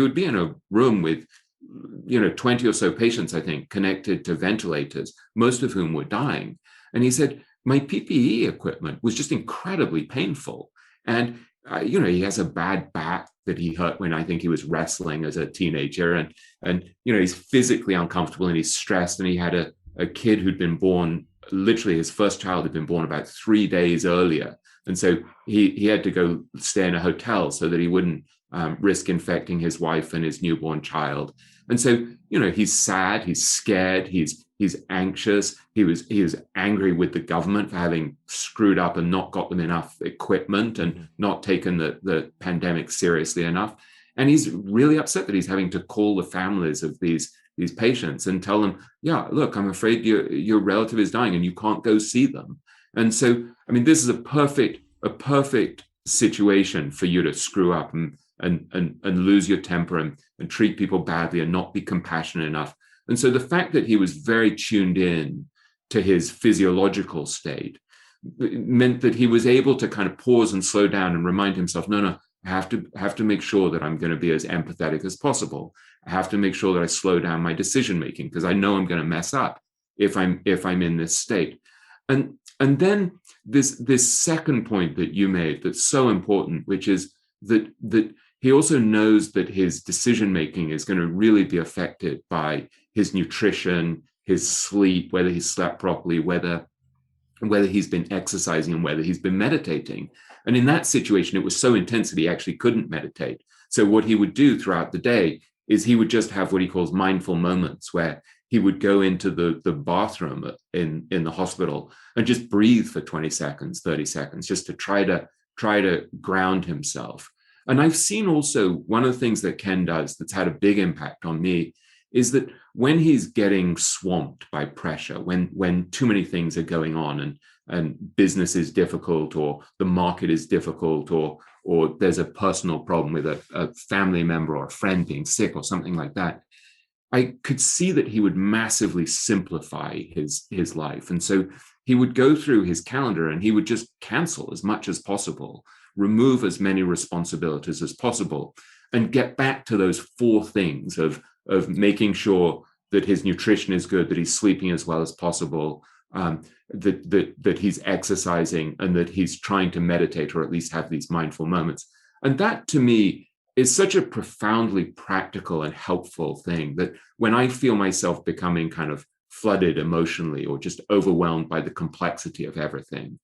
would be in a room with 20 or so patients, I think, connected to ventilators, most of whom were dying. And he said, my PPE equipment was just incredibly painful. And, he has a bad back that he hurt when I think he was wrestling as a teenager. And he's physically uncomfortable and he's stressed. And he had a kid who'd been born, literally his first child had been born about 3 days earlier. And so he had to go stay in a hotel so that he wouldn't risk infecting his wife and his newborn child. And so, he's sad, he's scared, he's anxious. He was angry with the government for having screwed up and not got them enough equipment and not taken the pandemic seriously enough. And he's really upset that he's having to call the families of these patients and tell them, yeah, look, I'm afraid your relative is dying and you can't go see them. And so, I mean, this is a perfect situation for you to screw up and lose your temper and treat people badly and not be compassionate enough. And so the fact that he was very tuned in to his physiological state meant that he was able to kind of pause and slow down and remind himself, no, I have to make sure that I'm going to be as empathetic as possible. I have to make sure that I slow down my decision making because I know I'm going to mess up if I'm in this state. And then this second point that you made that's so important, which is that he also knows that his decision making is going to really be affected by his nutrition, his sleep, whether he slept properly, whether he's been exercising and whether he's been meditating. And in that situation, it was so intense that he actually couldn't meditate. So what he would do throughout the day is he would just have what he calls mindful moments, where he would go into the bathroom in the hospital and just breathe for 20 seconds, 30 seconds, just to try to ground himself. And I've seen also one of the things that Ken does that's had a big impact on me is that when he's getting swamped by pressure, when too many things are going on and business is difficult or the market is difficult or there's a personal problem with a family member or a friend being sick or something like that, I could see that he would massively simplify his life. And so he would go through his calendar and he would just cancel as much as possible, remove as many responsibilities as possible, and get back to those four things of making sure that his nutrition is good, that he's sleeping as well as possible, that he's exercising, and that he's trying to meditate or at least have these mindful moments. And that, to me, is such a profoundly practical and helpful thing that when I feel myself becoming kind of flooded emotionally or just overwhelmed by the complexity of everything,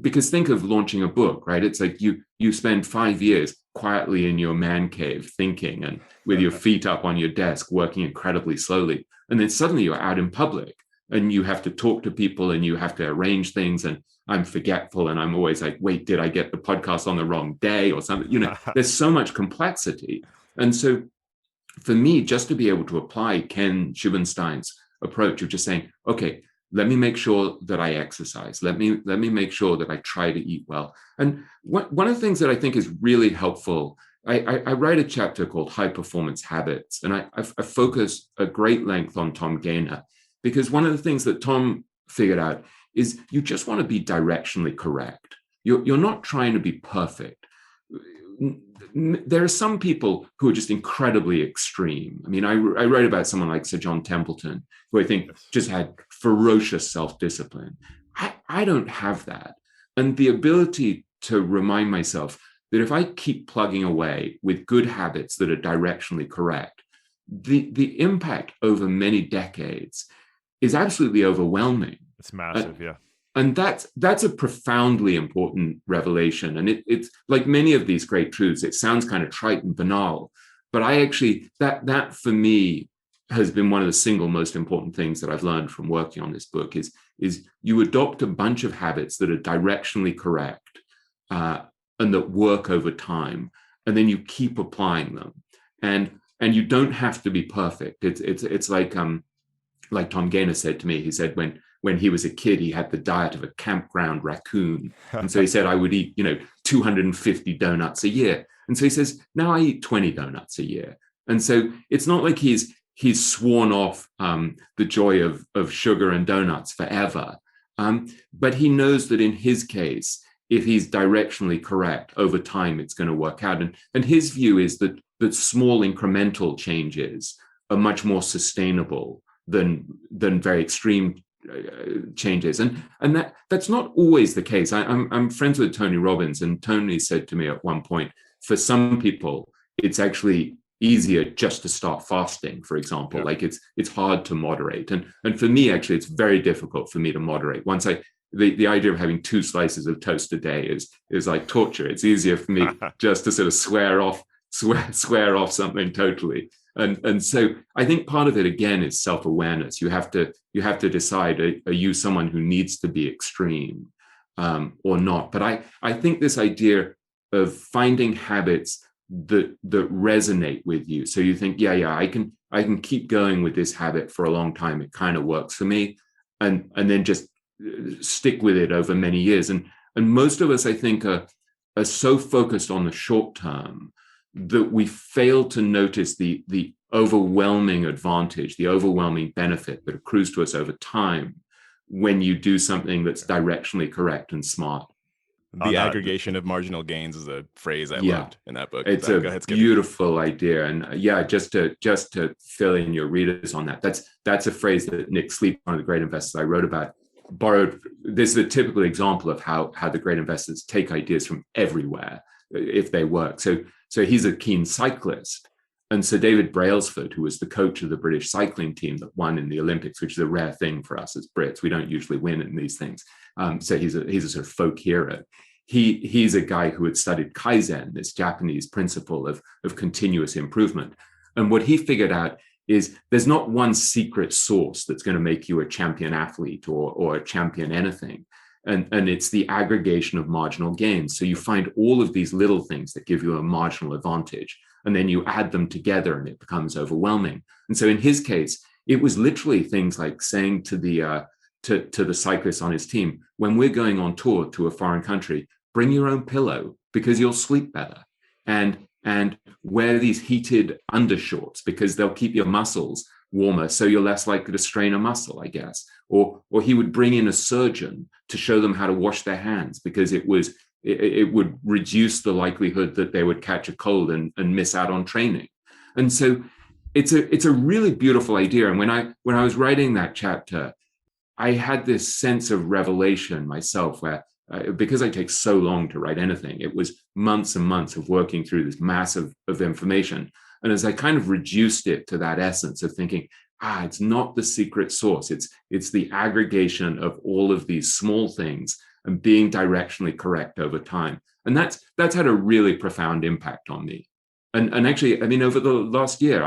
because think of launching a book, right? It's like you spend 5 years quietly in your man cave thinking and with your feet up on your desk, working incredibly slowly. And then suddenly you're out in public and you have to talk to people and you have to arrange things. And I'm forgetful. And I'm always like, wait, did I get the podcast on the wrong day or something? There's so much complexity. And so for me, just to be able to apply Ken Schubenstein's approach of just saying, okay, let me make sure that I exercise. Let me make sure that I try to eat well. And one of the things that I think is really helpful I write a chapter called High Performance Habits, and I focus at great length on Tom Gaynor, because one of the things that Tom figured out is you just want to be directionally correct. You're not trying to be perfect. There are some people who are just incredibly extreme. I mean, I wrote about someone like Sir John Templeton, who I think just had ferocious self-discipline. I don't have that. And the ability to remind myself that if I keep plugging away with good habits that are directionally correct, the impact over many decades is absolutely overwhelming. It's massive, yeah. And that's a profoundly important revelation. And it's like many of these great truths, it sounds kind of trite and banal, but I actually, that for me has been one of the single most important things that I've learned from working on this book is you adopt a bunch of habits that are directionally correct and that work over time, and then you keep applying them. And you don't have to be perfect. It's like Tom Gaynor said to me. He said when he was a kid, he had the diet of a campground raccoon. And so he said, I would eat, 250 donuts a year. And so he says, now I eat 20 donuts a year. And so it's not like he's sworn off the joy of sugar and donuts forever. But he knows that in his case, if he's directionally correct, over time, it's going to work out. And his view is that small incremental changes are much more sustainable than very extreme changes. And that's not always the case. I'm friends with Tony Robbins, and Tony said to me at one point, for some people, it's actually easier just to start fasting, for example. Yeah. Like it's hard to moderate. And for me, actually, it's very difficult for me to moderate. Once the idea of having 2 slices of toast a day is like torture. It's easier for me just to sort of swear off something totally. And so I think part of it, again, is self-awareness. You have to decide, are you someone who needs to be extreme or not? But I think this idea of finding habits that resonate with you. So you think, yeah, I can keep going with this habit for a long time. It kind of works for me. And then just stick with it over many years. And most of us, I think, are so focused on the short term that we fail to notice the overwhelming advantage, the overwhelming benefit that accrues to us over time when you do something that's directionally correct and smart. The aggregation of marginal gains is a phrase I loved in that book. It's a beautiful idea. And just to fill in your readers on that, that's a phrase that Nick Sleep, one of the great investors I wrote about, borrowed. This is a typical example of how the great investors take ideas from everywhere if they work. So he's a keen cyclist. And Sir David Brailsford, who was the coach of the British cycling team that won in the Olympics, which is a rare thing for us as Brits. We don't usually win in these things. So he's a sort of folk hero. He's a guy who had studied Kaizen, this Japanese principle of continuous improvement. And what he figured out is there's not one secret sauce that's going to make you a champion athlete or a champion anything. And it's the aggregation of marginal gains. So you find all of these little things that give you a marginal advantage, and then you add them together and it becomes overwhelming. And so in his case, it was literally things like saying to the cyclists on his team, when we're going on tour to a foreign country, bring your own pillow because you'll sleep better. And wear these heated undershorts because they'll keep your muscles warmer, so you're less likely to strain a muscle, I guess. Or he would bring in a surgeon to show them how to wash their hands because it would reduce the likelihood that they would catch a cold and miss out on training. And so it's a really beautiful idea. And when I was writing that chapter, I had this sense of revelation myself where because I take so long to write anything, it was months and months of working through this mass of information. And as I kind of reduced it to that essence of thinking, it's not the secret sauce. It's the aggregation of all of these small things and being directionally correct over time. And that's had a really profound impact on me. And actually, I mean, over the last year,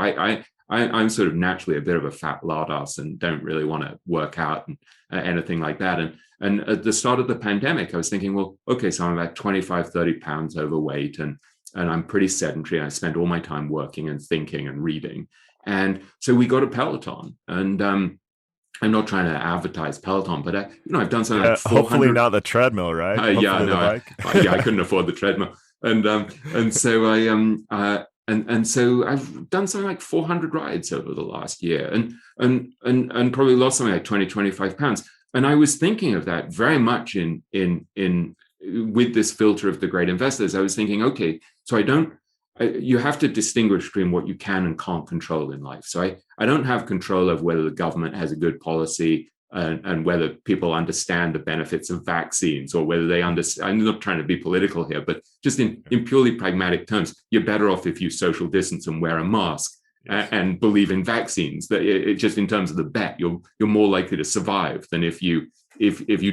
I'm sort of naturally a bit of a fat lardass and don't really want to work out and anything like that. And at the start of the pandemic, I was thinking, well, okay, so I'm about 25, 30 pounds overweight and I'm pretty sedentary. I spend all my time working and thinking and reading. And so we got a Peloton, and I'm not trying to advertise Peloton, but I've done something like 400. Hopefully not the treadmill, right? I couldn't afford the treadmill. and so and so I've done something like 400 rides over the last year, and probably lost something like 25 pounds. And I was thinking of that very much in with this filter of the great investors. I was thinking, okay, so you have to distinguish between what you can and can't control in life. So I don't have control of whether the government has a good policy and whether people understand the benefits of vaccines, or whether they understand. I'm not trying to be political here, but just in purely pragmatic terms, you're better off if you social distance and wear a mask. Yes. And believe in vaccines. That it just in terms of the bet, you're more likely to survive than if you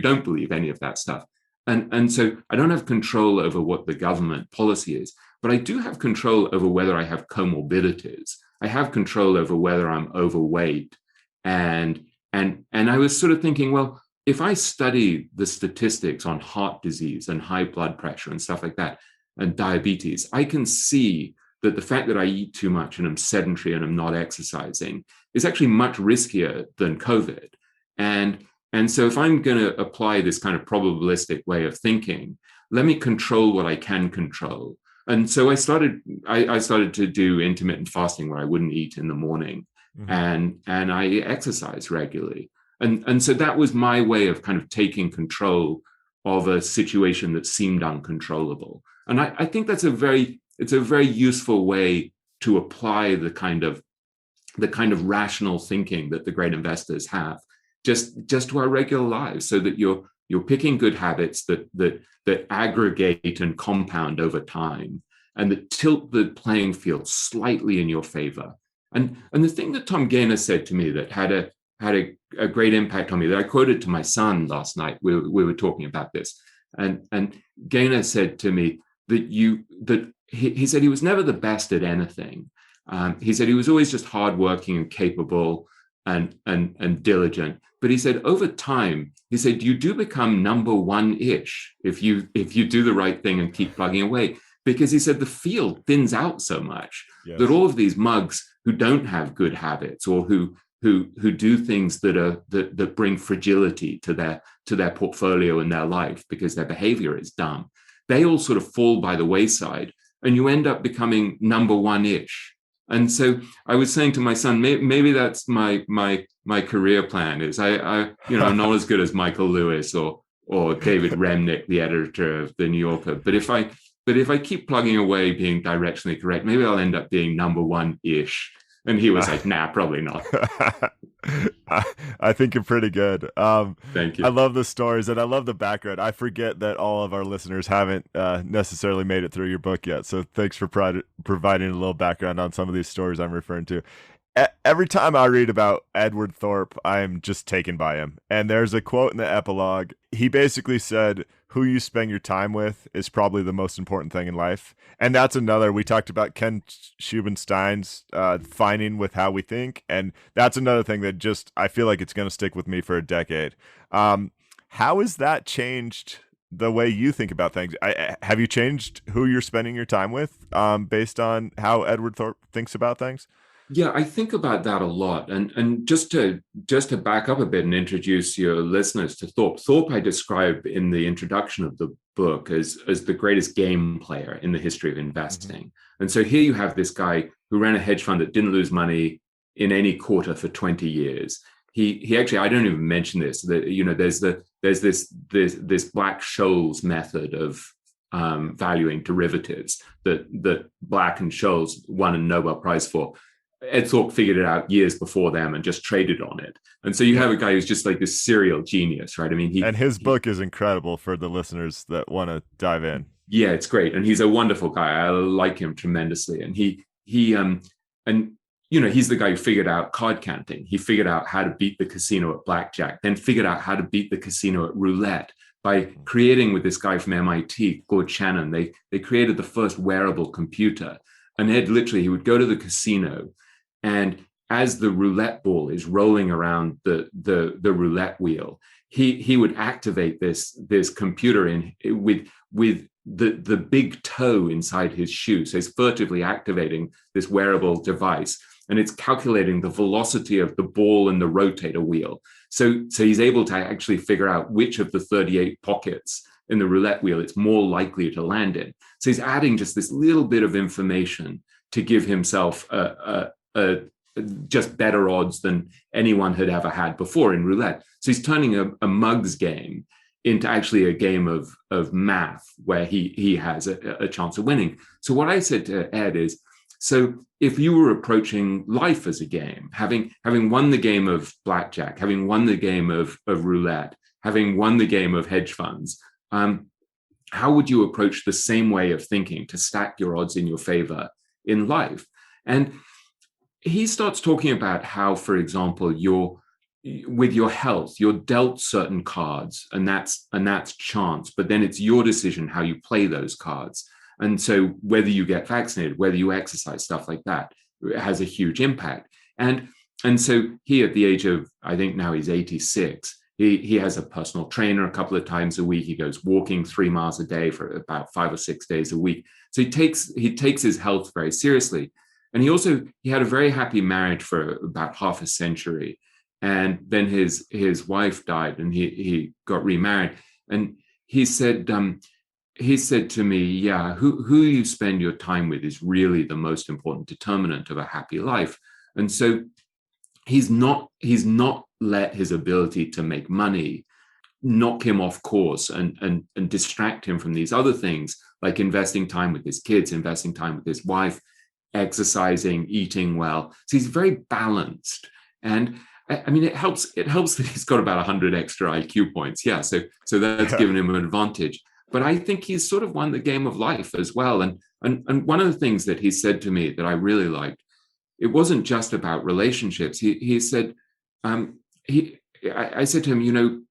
don't believe any of that stuff. And so I don't have control over what the government policy is, but I do have control over whether I have comorbidities. I have control over whether I'm overweight. And I was sort of thinking, well, if I study the statistics on heart disease and high blood pressure and stuff like that, and diabetes, I can see that the fact that I eat too much and I'm sedentary and I'm not exercising is actually much riskier than COVID. And so if I'm going to apply this kind of probabilistic way of thinking, let me control what I can control. And so I started to do intermittent fasting, where I wouldn't eat in the morning, and I exercise regularly. And so that was my way of kind of taking control of a situation that seemed uncontrollable. And I think it's a very useful way to apply the kind of rational thinking that the great investors have just to our regular lives, so that you're picking good habits that aggregate and compound over time, and that tilt the playing field slightly in your favor. And the thing that Tom Gaynor said to me that had a great impact on me, that I quoted to my son last night, we were talking about this, and Gaynor said to me that he said he was never the best at anything. He said he was always just hardworking and capable and diligent. But he said over time, he said you do become number one-ish if you do the right thing and keep plugging away. Because he said the field thins out so much that all of these mugs who don't have good habits, or who do things that bring fragility to their portfolio and their life because their behavior is dumb, they all sort of fall by the wayside, and you end up becoming number one-ish. And so I was saying to my son, maybe that's my career plan. Is I'm not as good as Michael Lewis or David Remnick, the editor of the New Yorker. But if I keep plugging away, being directionally correct, maybe I'll end up being number one-ish. And he was like, nah, probably not. I think you're pretty good. Thank you. I love the stories, and I love the background. I forget that all of our listeners haven't necessarily made it through your book yet. So thanks for providing a little background on some of these stories I'm referring to. Every time I read about Edward Thorp, I'm just taken by him. And there's a quote in the epilogue. He basically said, who you spend your time with is probably the most important thing in life. And that's another, we talked about Ken Schubinstein's finding with how we think. And that's another thing that just, I feel like it's going to stick with me for a decade. How has that changed the way you think about things? Have you changed who you're spending your time with based on how Edward Thorp thinks about things? Yeah, I think about that a lot. And just to back up a bit and introduce your listeners to Thorp. Thorp I describe in the introduction of the book as the greatest game player in the history of investing. Mm-hmm. And so here you have this guy who ran a hedge fund that didn't lose money in any quarter for 20 years. He actually, I don't even mention this, that there's this Black-Scholes method of valuing derivatives that Black and Scholes won a Nobel Prize for. Ed Thorp figured it out years before them and just traded on it. And so you have a guy who's just like this serial genius, right? I mean, his book is incredible for the listeners that want to dive in. Yeah, it's great. And he's a wonderful guy. I like him tremendously. And he's the guy who figured out card counting. He figured out how to beat the casino at blackjack, then figured out how to beat the casino at roulette by creating, with this guy from MIT, Gord Shannon, they created the first wearable computer. And Ed literally, he would go to the casino, and as the roulette ball is rolling around the roulette wheel, he would activate this computer with the big toe inside his shoe. So he's furtively activating this wearable device, and it's calculating the velocity of the ball and the rotator wheel. So he's able to actually figure out which of the 38 pockets the roulette wheel it's more likely to land in. So he's adding just this little bit of information to give himself just better odds than anyone had ever had before in roulette. So he's turning a mugs game into actually a game of math where he has a chance of winning. So what I said to Ed is, so if you were approaching life as a game, having won the game of blackjack, having won the game of roulette, having won the game of hedge funds, how would you approach the same way of thinking to stack your odds in your favor in life? And he starts talking about how, for example, with your health, you're dealt certain cards, and that's chance, but then it's your decision how you play those cards. And so whether you get vaccinated, whether you exercise, stuff like that, it has a huge impact. And so he, at the age of, I think now he's 86, he has a personal trainer a couple of times a week. He goes walking 3 miles a day for about 5 or 6 days a week. So he takes his health very seriously. And he had a very happy marriage for about half a century. And then his wife died, and he got remarried. And he said to me, yeah, who you spend your time with is really the most important determinant of a happy life. And so he's not let his ability to make money knock him off course and distract him from these other things, like investing time with his kids, investing time with his wife, exercising, eating well. So he's very balanced. And I mean, it helps that he's got about 100 extra IQ points. Yeah, so that's given him an advantage. But I think he's sort of won the game of life as well. And one of the things that he said to me that I really liked, it wasn't just about relationships. He said, I said to him,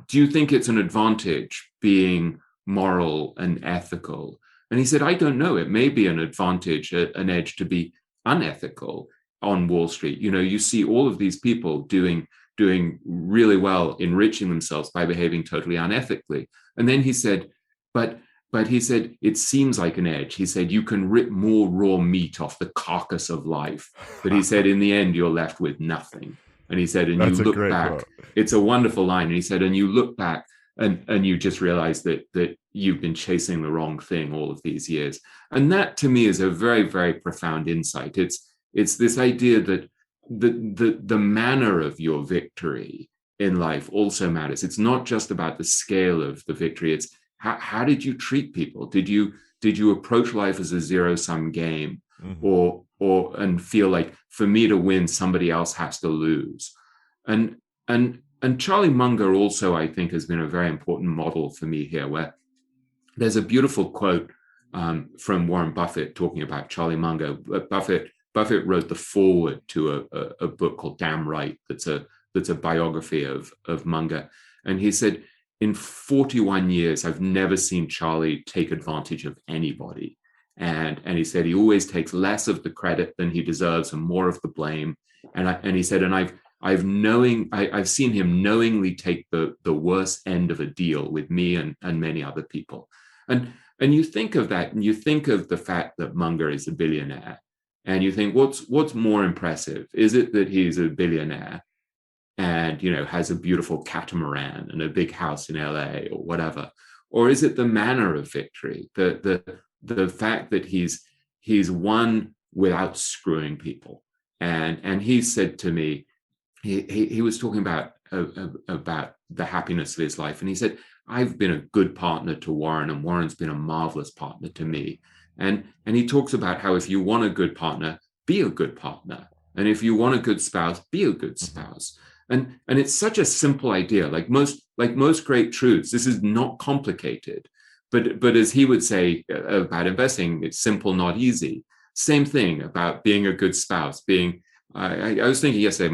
do you think it's an advantage being moral and ethical? And he said, I don't know. It may be an advantage, an edge to be unethical on Wall Street. You see all of these people doing really well, enriching themselves by behaving totally unethically. And then he said, but he said, it seems like an edge. He said, you can rip more raw meat off the carcass of life. But he said, in the end, you're left with nothing. And he said, and that's you look back, quote. It's a wonderful line. And he said, and you look back and you just realize that you've been chasing the wrong thing all of these years. And that to me is a very, very profound insight. It's this idea that the manner of your victory in life also matters. It's not just about the scale of the victory. It's how did you treat people? Did you approach life as a zero-sum game, or and feel like for me to win, somebody else has to lose? And Charlie Munger also, I think, has been a very important model for me here, where there's a beautiful quote from Warren Buffett talking about Charlie Munger. Buffett wrote the foreword to a book called Damn Right, that's a biography of Munger. And he said, in 41 years, I've never seen Charlie take advantage of anybody. And he said he always takes less of the credit than he deserves and more of the blame. And he said, and I've seen him knowingly take the worst end of a deal with me and many other people. And you think of that, and you think of the fact that Munger is a billionaire, and you think, what's more impressive? Is it that he's a billionaire and has a beautiful catamaran and a big house in LA or whatever, or is it the manner of victory, the fact that he's won without screwing people? And he said to me, he was talking about the happiness of his life, and he said, I've been a good partner to Warren, and Warren's been a marvelous partner to me. And he talks about how if you want a good partner, be a good partner. And if you want a good spouse, be a good spouse. And it's such a simple idea, like most great truths. This is not complicated, but as he would say about investing, it's simple, not easy. Same thing about being a good spouse. I was thinking yesterday,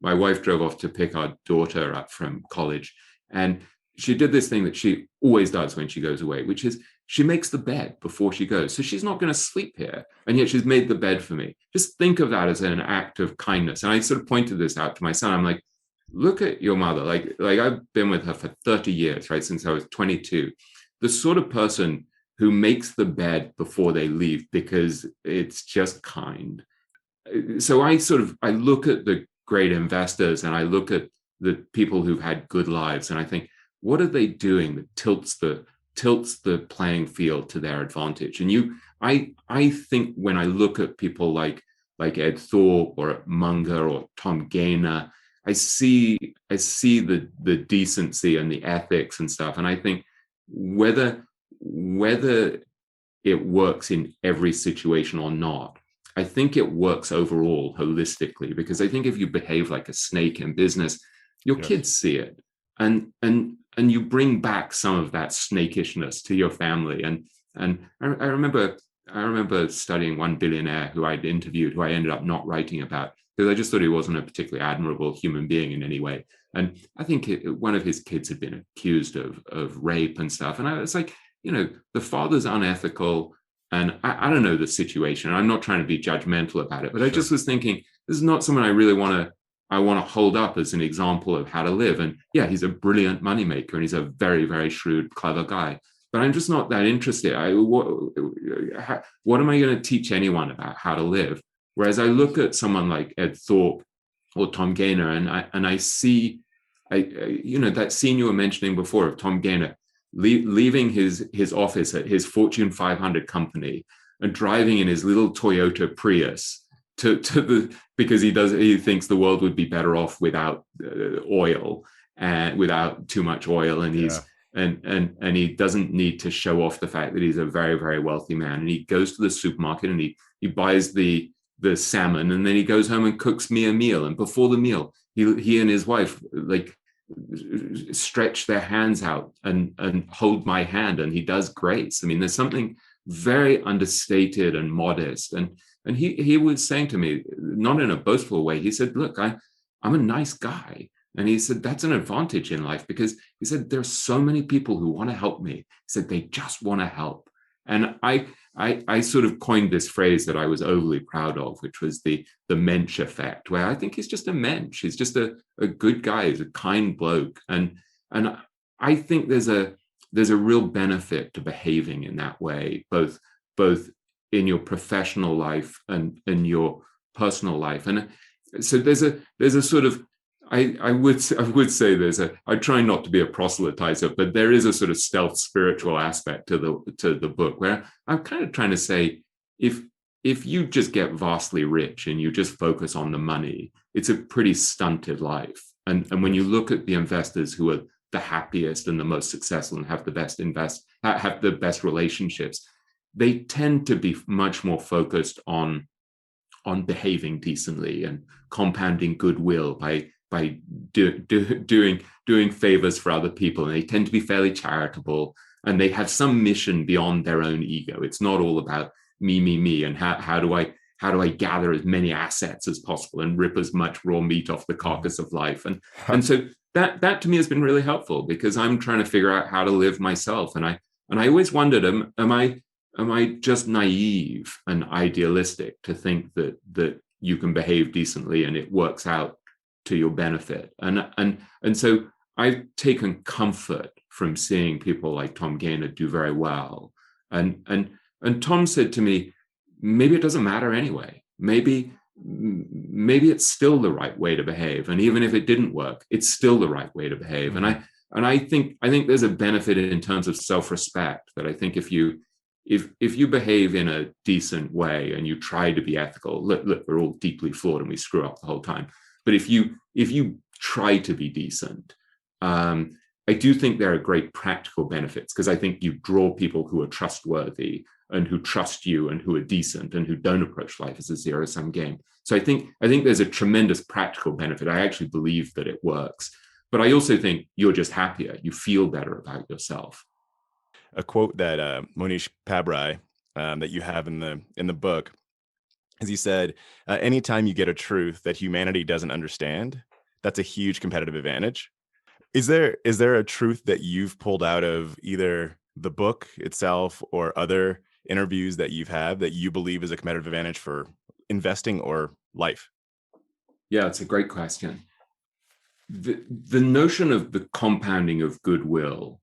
my wife drove off to pick our daughter up from college, and she did this thing that she always does when she goes away, which is she makes the bed before she goes. So she's not going to sleep here, and yet she's made the bed for me. Just think of that as an act of kindness. And I sort of pointed this out to my son. I'm like, look at your mother. Like I've been with her for 30 years, right? Since I was 22. The sort of person who makes the bed before they leave because it's just kind. So I look at the great investors, and I look at the people who've had good lives, and I think, what are they doing that tilts the playing field to their advantage? And I think when I look at people like Ed Thorpe or Munger or Tom Gaynor, I see the decency and the ethics and stuff, and I think whether it works in every situation or not, I think it works overall holistically, because I think if you behave like a snake in business, your kids see it, and you bring back some of that snakishness to your family. And I remember studying one billionaire who I'd interviewed, who I ended up not writing about, because I just thought he wasn't a particularly admirable human being in any way. And I think one of his kids had been accused of rape and stuff. And I was like, the father's unethical. And I don't know the situation. I'm not trying to be judgmental about it, but I just was thinking, this is not someone I really want to hold up as an example of how to live. And yeah, he's a brilliant moneymaker, and he's a very, very shrewd, clever guy. But I'm just not that interested. What am I going to teach anyone about how to live? Whereas I look at someone like Ed Thorpe or Tom Gaynor, and I see, that scene you were mentioning before of Tom Gaynor leaving his office at his Fortune 500 company and driving in his little Toyota Prius because he thinks the world would be better off without oil and without too much oil, and he doesn't need to show off the fact that he's a very, very wealthy man. And he goes to the supermarket and he buys the salmon, and then he goes home and cooks me a meal. And before the meal, he and his wife stretch their hands out and hold my hand, and he does grace. I mean, there's something very understated and modest. And he was saying to me, not in a boastful way, he said, look, I'm a nice guy. And he said, that's an advantage in life, because he said, there's so many people who want to help me. He said, they just want to help. And I sort of coined this phrase that I was overly proud of, which was the mensch effect, where I think he's just a mensch. He's just a good guy. He's a kind bloke. And I think there's a real benefit to behaving in that way, both in your professional life and in your personal life. And so there's a sort of, I would say I try not to be a proselytizer, but there is a sort of stealth spiritual aspect to the book, where I'm kind of trying to say, if you just get vastly rich and you just focus on the money, it's a pretty stunted life. And when you look at the investors who are the happiest and the most successful and have the best relationships, they tend to be much more focused on behaving decently and compounding goodwill by doing favors for other people. And they tend to be fairly charitable, and they have some mission beyond their own ego. It's not all about me, and how do I gather as many assets as possible and rip as much raw meat off the carcass of life. And so that to me has been really helpful, because I'm trying to figure out how to live myself. And I always wondered, am I just naive and idealistic to think that you can behave decently and it works out to your benefit? And so I've taken comfort from seeing people like Tom Gaynor do very well. And Tom said to me, maybe it doesn't matter anyway. Maybe it's still the right way to behave. And even if it didn't work, it's still the right way to behave. Mm-hmm. And I think there's a benefit in terms of self-respect, that I think if you behave in a decent way and you try to be ethical, look, we're all deeply flawed and we screw up the whole time. But if you try to be decent, I do think there are great practical benefits, because I think you draw people who are trustworthy and who trust you and who are decent and who don't approach life as a zero-sum game. So I think there's a tremendous practical benefit. I actually believe that it works. But I also think you're just happier. You feel better about yourself. A quote that Monish Pabrai that you have in the book, as he said, anytime you get a truth that humanity doesn't understand, that's a huge competitive advantage. Is there a truth that you've pulled out of either the book itself or other interviews that you've had that you believe is a competitive advantage for investing or life? Yeah, it's a great question. The notion of the compounding of goodwill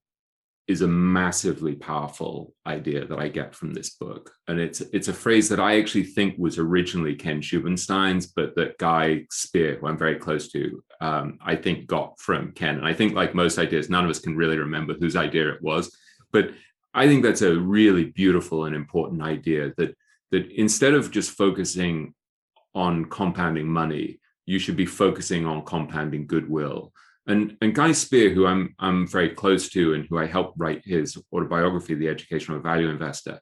is a massively powerful idea that I get from this book. And it's a phrase that I actually think was originally Ken Schubinstein's, but that Guy Spear, who I'm very close to, I think, got from Ken. And I think, like most ideas, none of us can really remember whose idea it was. But I think that's a really beautiful and important idea, that instead of just focusing on compounding money, you should be focusing on compounding goodwill. And Guy Spear, who I'm very close to and who I helped write his autobiography, The Educational Value Investor,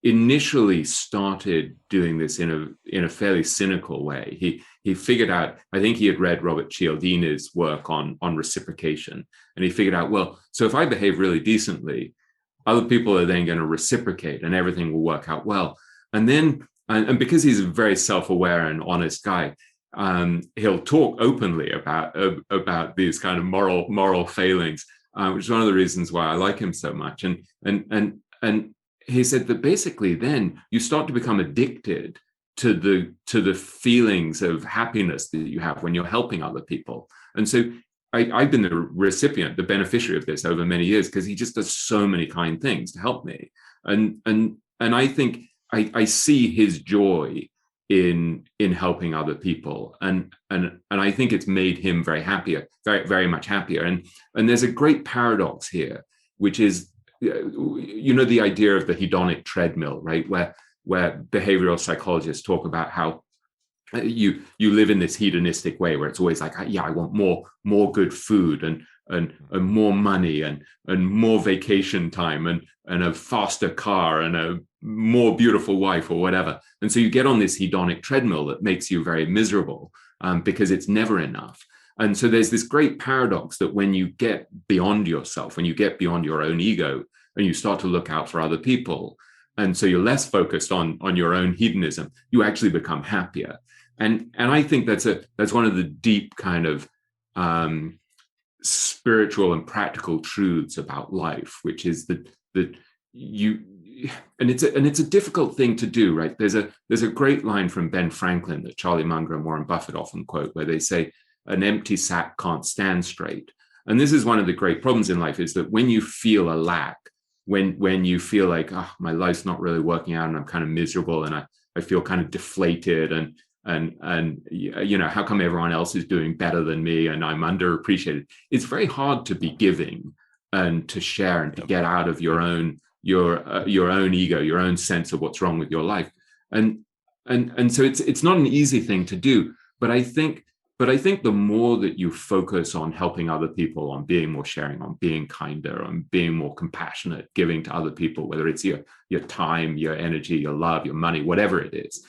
initially started doing this in a fairly cynical way. He figured out, I think he had read Robert Cialdini's work on reciprocation, and he figured out, well, so if I behave really decently, other people are then going to reciprocate and everything will work out well. And then, and because he's a very self-aware and honest guy, he'll talk openly about these kind of moral failings, which is one of the reasons why I like him so much. And he said that basically then you start to become addicted to the feelings of happiness that you have when you're helping other people. And so I've been the recipient, the beneficiary of this over many years, because he just does so many kind things to help me. And I think I see his joy in helping other people, and I think it's made him very very much happier. And there's a great paradox here, which is, the idea of the hedonic treadmill, right? Where behavioral psychologists talk about how you live in this hedonistic way where it's always like, yeah, I want more good food and more money and more vacation time and a faster car and a more beautiful wife or whatever. And so you get on this hedonic treadmill that makes you very miserable because it's never enough. And so there's this great paradox that when you get beyond yourself, when you get beyond your own ego and you start to look out for other people, and so you're less focused on your own hedonism, you actually become happier. And I think that's one of the deep kind of spiritual and practical truths about life, which is that you, and it's a difficult thing to do, right? There's a great line from Ben Franklin that Charlie Munger and Warren Buffett often quote, where they say, an empty sack can't stand straight. And this is one of the great problems in life, is that when you feel a lack, when you feel like, oh, my life's not really working out and I'm kind of miserable and I feel kind of deflated and how come everyone else is doing better than me and I'm underappreciated? It's very hard to be giving and to share and to get out of your own ego, your own sense of what's wrong with your life. And so it's not an easy thing to do, but I think the more that you focus on helping other people, on being more sharing, on being kinder, on being more compassionate, giving to other people, whether it's your time, your energy, your love, your money, whatever it is,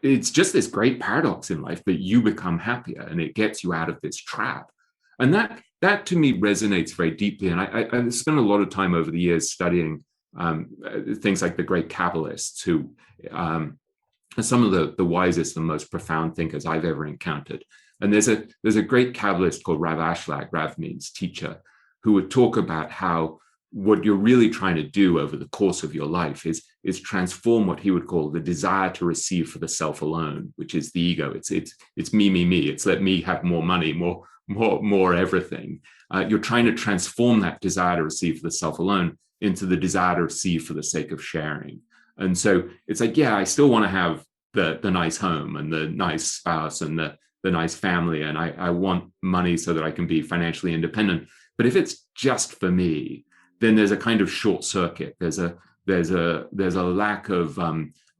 it's just this great paradox in life that you become happier and it gets you out of this trap. And that to me resonates very deeply. And I spent a lot of time over the years studying things like the great Kabbalists, who are some of the wisest and most profound thinkers I've ever encountered. And there's a great Kabbalist called Rav Ashlag, Rav means teacher, who would talk about how what you're really trying to do over the course of your life is transform what he would call the desire to receive for the self alone, which is the ego. It's me. It's let me have more money, more everything. You're trying to transform that desire to receive for the self alone into the desire to receive for the sake of sharing. And so it's like, yeah, I still want to have the nice home and the nice spouse and the nice family, and I want money so that I can be financially independent. But if it's just for me, then there's a kind of short circuit. There's a lack of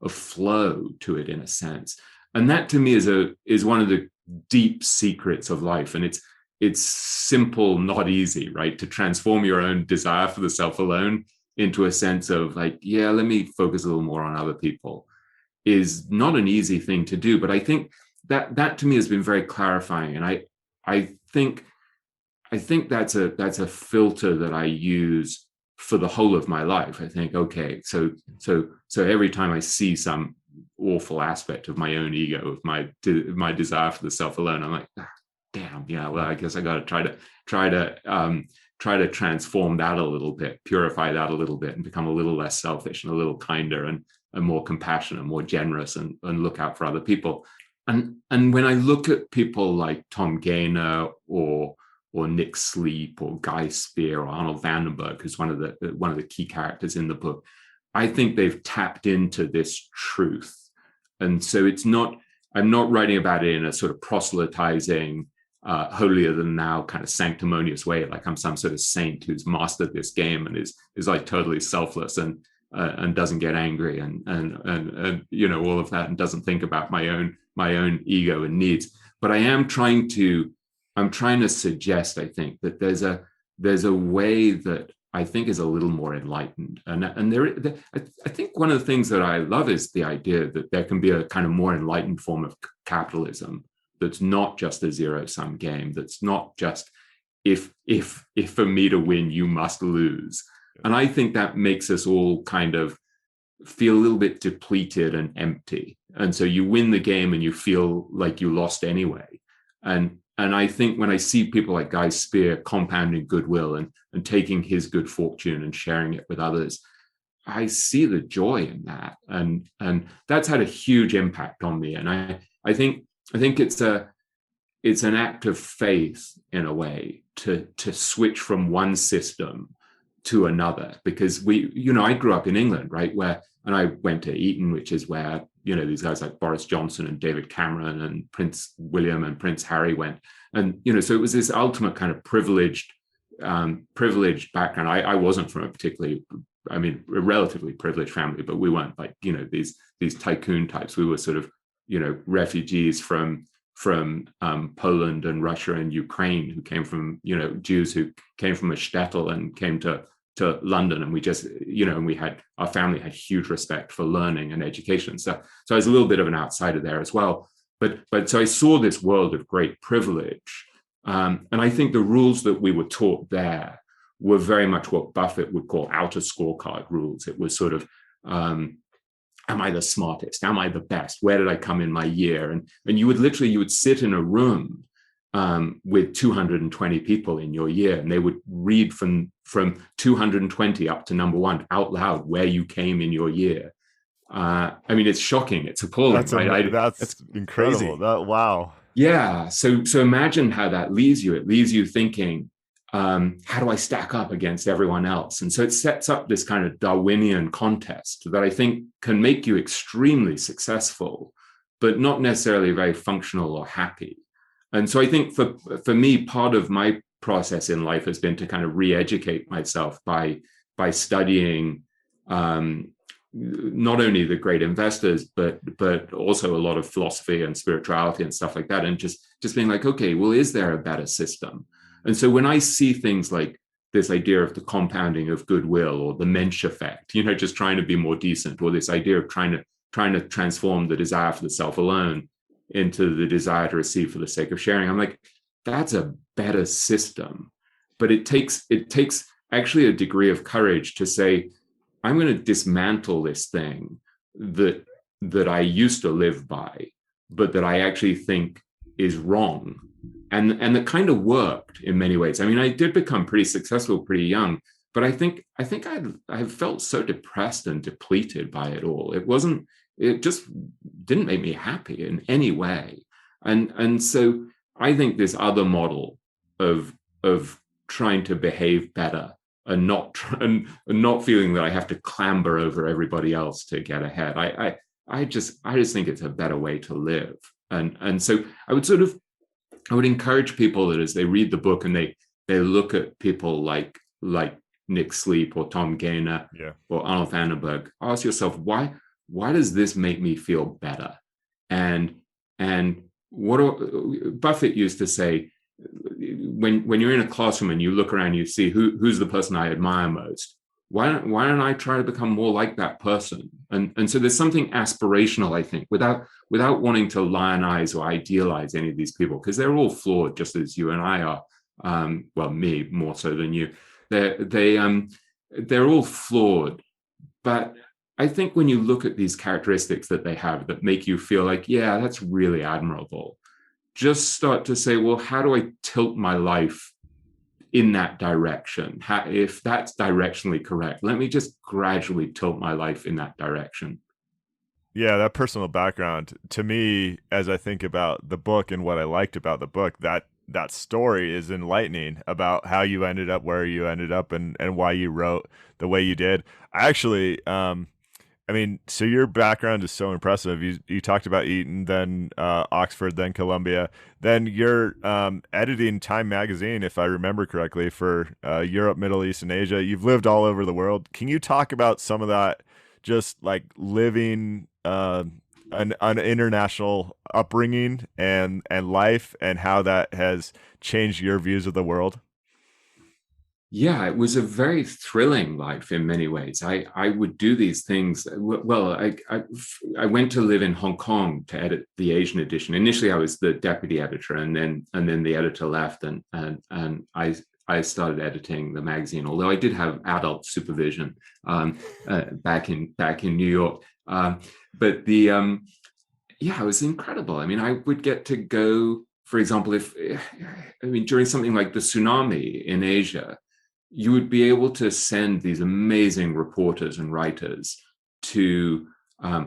flow to it, in a sense. And that to me is one of the deep secrets of life. And it's simple, not easy, right? To transform your own desire for the self alone into a sense of like, yeah, let me focus a little more on other people, is not an easy thing to do. But I think that to me has been very clarifying. And I think that's a filter that I use for the whole of my life. I think, okay, so every time I see some awful aspect of my own ego, of my desire for the self alone, I'm like, damn, yeah, well, I guess I got to try to transform that a little bit, purify that a little bit, and become a little less selfish and a little kinder and more compassionate, more generous, and look out for other people. And when I look at people like Tom Gaynor or Nick Sleep or Guy Spear or Arnold Vandenberg, who's one of the key characters in the book, I think they've tapped into this truth. And so it's not I'm not writing about it in a sort of proselytizing, holier than thou kind of sanctimonious way, like I'm some sort of saint who's mastered this game and is like totally selfless and doesn't get angry and all of that, and doesn't think about my own ego and needs. But I'm trying to suggest, I think, that there's a way that I think is a little more enlightened. And I think one of the things that I love is the idea that there can be a kind of more enlightened form of capitalism that's not just a zero-sum game, that's not just if for me to win, you must lose. And I think that makes us all kind of feel a little bit depleted and empty. And so you win the game and you feel like you lost anyway. And I think when I see people like Guy Spear compounding goodwill and taking his good fortune and sharing it with others, I see the joy in that. And that's had a huge impact on me. And I think it's an act of faith in a way to switch from one system to another, because I grew up in England, right, and I went to Eton, which is where these guys like Boris Johnson and David Cameron and Prince William and Prince Harry went, and so it was this ultimate kind of privileged background. I wasn't from a relatively privileged family, but we weren't like these tycoon types. We were sort of refugees from Poland and Russia and Ukraine, who came from Jews who came from a shtetl and came to London, and we just and our family had huge respect for learning and education. So I was a little bit of an outsider there as well. But so I saw this world of great privilege, and I think the rules that we were taught there were very much what Buffett would call outer scorecard rules. It was sort of am I the smartest? Am I the best? Where did I come in my year? And you would sit in a room with 220 people in your year, and they would read from 220 up to number one out loud where you came in your year. It's shocking. It's appalling. That's incredible. Wow. Yeah. So imagine how that leaves you. It leaves you thinking, how do I stack up against everyone else? And so it sets up this kind of Darwinian contest that I think can make you extremely successful, but not necessarily very functional or happy. And so I think for me, part of my process in life has been to kind of re-educate myself by studying not only the great investors, but also a lot of philosophy and spirituality and stuff like that, and just being like, okay, well, is there a better system? And so when I see things like this idea of the compounding of goodwill, or the Mensch effect, just trying to be more decent, or this idea of trying to transform the desire for the self alone into the desire to receive for the sake of sharing, I'm like, that's a better system. But it takes actually a degree of courage to say, I'm going to dismantle this thing that I used to live by, but that I actually think is wrong. And that kind of worked in many ways. I did become pretty successful pretty young, but I think I felt so depressed and depleted by it all. It just didn't make me happy in any way. And so I think this other model of trying to behave better and not feeling that I have to clamber over everybody else to get ahead, I just think it's a better way to live. And so I would encourage people that as they read the book and they look at people like Nick Sleep or Tom Gaynor, or Arnold Vandenberg, ask yourself, why does this make me feel better? And what Buffett used to say, when you're in a classroom and you look around, you see who's the person I admire most. Why don't I try to become more like that person? And so there's something aspirational, I think, without wanting to lionize or idealize any of these people, because they're all flawed, just as you and I are. Well, me more so than you. They're all flawed, but I think when you look at these characteristics that they have that make you feel like, yeah, that's really admirable, just start to say, well, how do I tilt my life in that direction? If that's directionally correct, let me just gradually tilt my life in that direction. Yeah, that personal background, to me, as I think about the book and what I liked about the book, that story is enlightening about how you ended up where you ended up and why you wrote the way you did. I actually am I mean, so your background is so impressive. You talked about Eton, then Oxford, then Columbia, then you're editing Time magazine, if I remember correctly, for Europe, Middle East, and Asia. You've lived all over the world. Can you talk about some of that, just like living an international upbringing and life, and how that has changed your views of the world? Yeah, it was a very thrilling life in many ways. I would do these things. Well, I went to live in Hong Kong to edit the Asian edition. Initially, I was the deputy editor, and then the editor left, and I started editing the magazine. Although I did have adult supervision back in New York, but yeah, it was incredible. I mean, I would get to go, for example, during something like the tsunami in Asia, you would be able to send these amazing reporters and writers to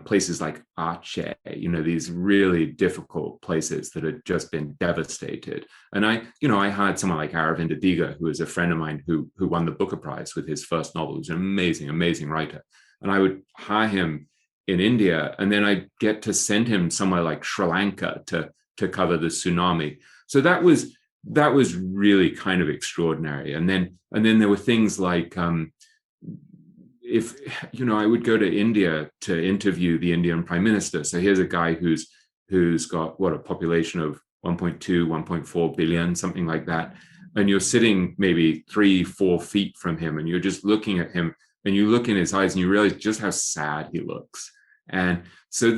places like Aceh, these really difficult places that had just been devastated. And I had someone like Aravinda Diga, who was a friend of mine who won the Booker Prize with his first novel. He was an amazing, amazing writer. And I would hire him in India, and then I'd get to send him somewhere like Sri Lanka to cover the tsunami. So that was really kind of extraordinary. And then there were things like if I would go to India to interview the Indian Prime Minister. So here's a guy who's got a population of 1.2, 1.4 billion, something like that. And you're sitting maybe 3-4 feet from him, and you're just looking at him, and you look in his eyes and you realize just how sad he looks. And so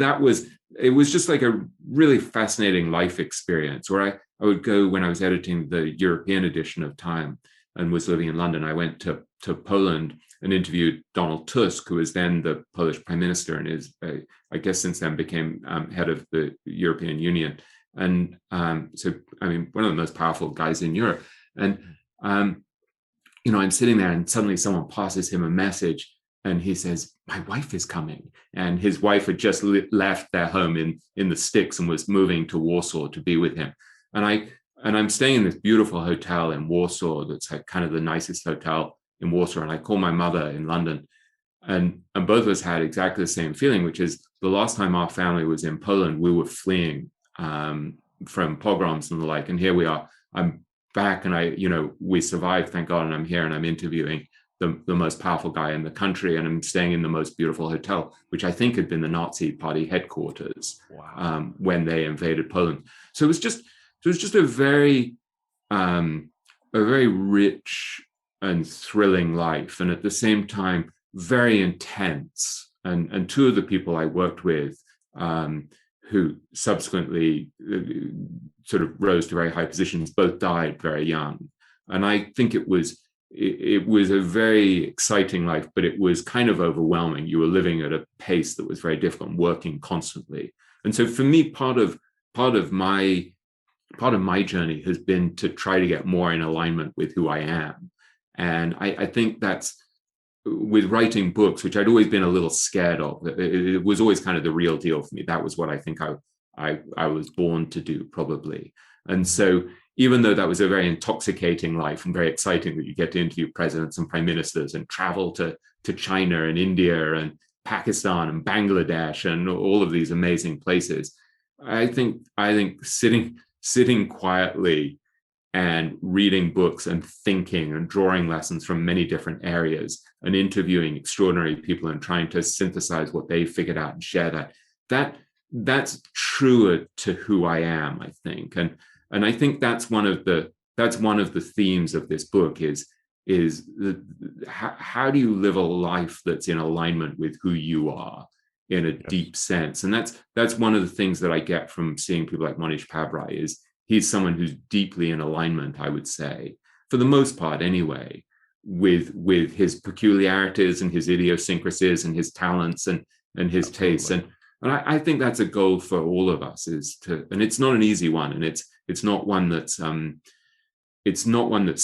it was just like a really fascinating life experience where I would go when I was editing the European edition of Time and was living in London. I went to Poland and interviewed Donald Tusk, who was then the Polish prime minister and is, I guess, since then became head of the European Union. And so, I mean, one of the most powerful guys in Europe. And, I'm sitting there and suddenly someone passes him a message and he says, "My wife is coming." And his wife had just left their home in the sticks and was moving to Warsaw to be with him. And I'm staying in this beautiful hotel in Warsaw that's like kind of the nicest hotel in Warsaw. And I call my mother in London, and both of us had exactly the same feeling, which is the last time our family was in Poland, we were fleeing from pogroms and the like. And here we are. I'm back, and we survived, thank God. And I'm here, and I'm interviewing the most powerful guy in the country, and I'm staying in the most beautiful hotel, which I think had been the Nazi Party headquarters. Wow. When they invaded Poland. So it was just a very rich and thrilling life, and at the same time very intense. And two of the people I worked with, who subsequently sort of rose to very high positions, both died very young. And I think it was a very exciting life, but it was kind of overwhelming. You were living at a pace that was very difficult and working constantly. And so for me, part of my journey has been to try to get more in alignment with who I am. And I think that's with writing books, which I'd always been a little scared of. It was always kind of the real deal for me. That was what I think I was born to do, probably. And so even though that was a very intoxicating life and very exciting that you get to interview presidents and prime ministers and travel to China and India and Pakistan and Bangladesh and all of these amazing places, I think sitting quietly and reading books and thinking and drawing lessons from many different areas and interviewing extraordinary people and trying to synthesize what they figured out and share that's truer to who I am, I think. And I think that's one of the themes of this book is how do you live a life that's in alignment with who you are in a deep sense. And that's one of the things that I get from seeing people like Monish Pabrai is he's someone who's deeply in alignment, I would say, for the most part anyway, with his peculiarities and his idiosyncrasies and his talents and his tastes. And I think that's a goal for all of us and it's not an easy one. And it's not one that's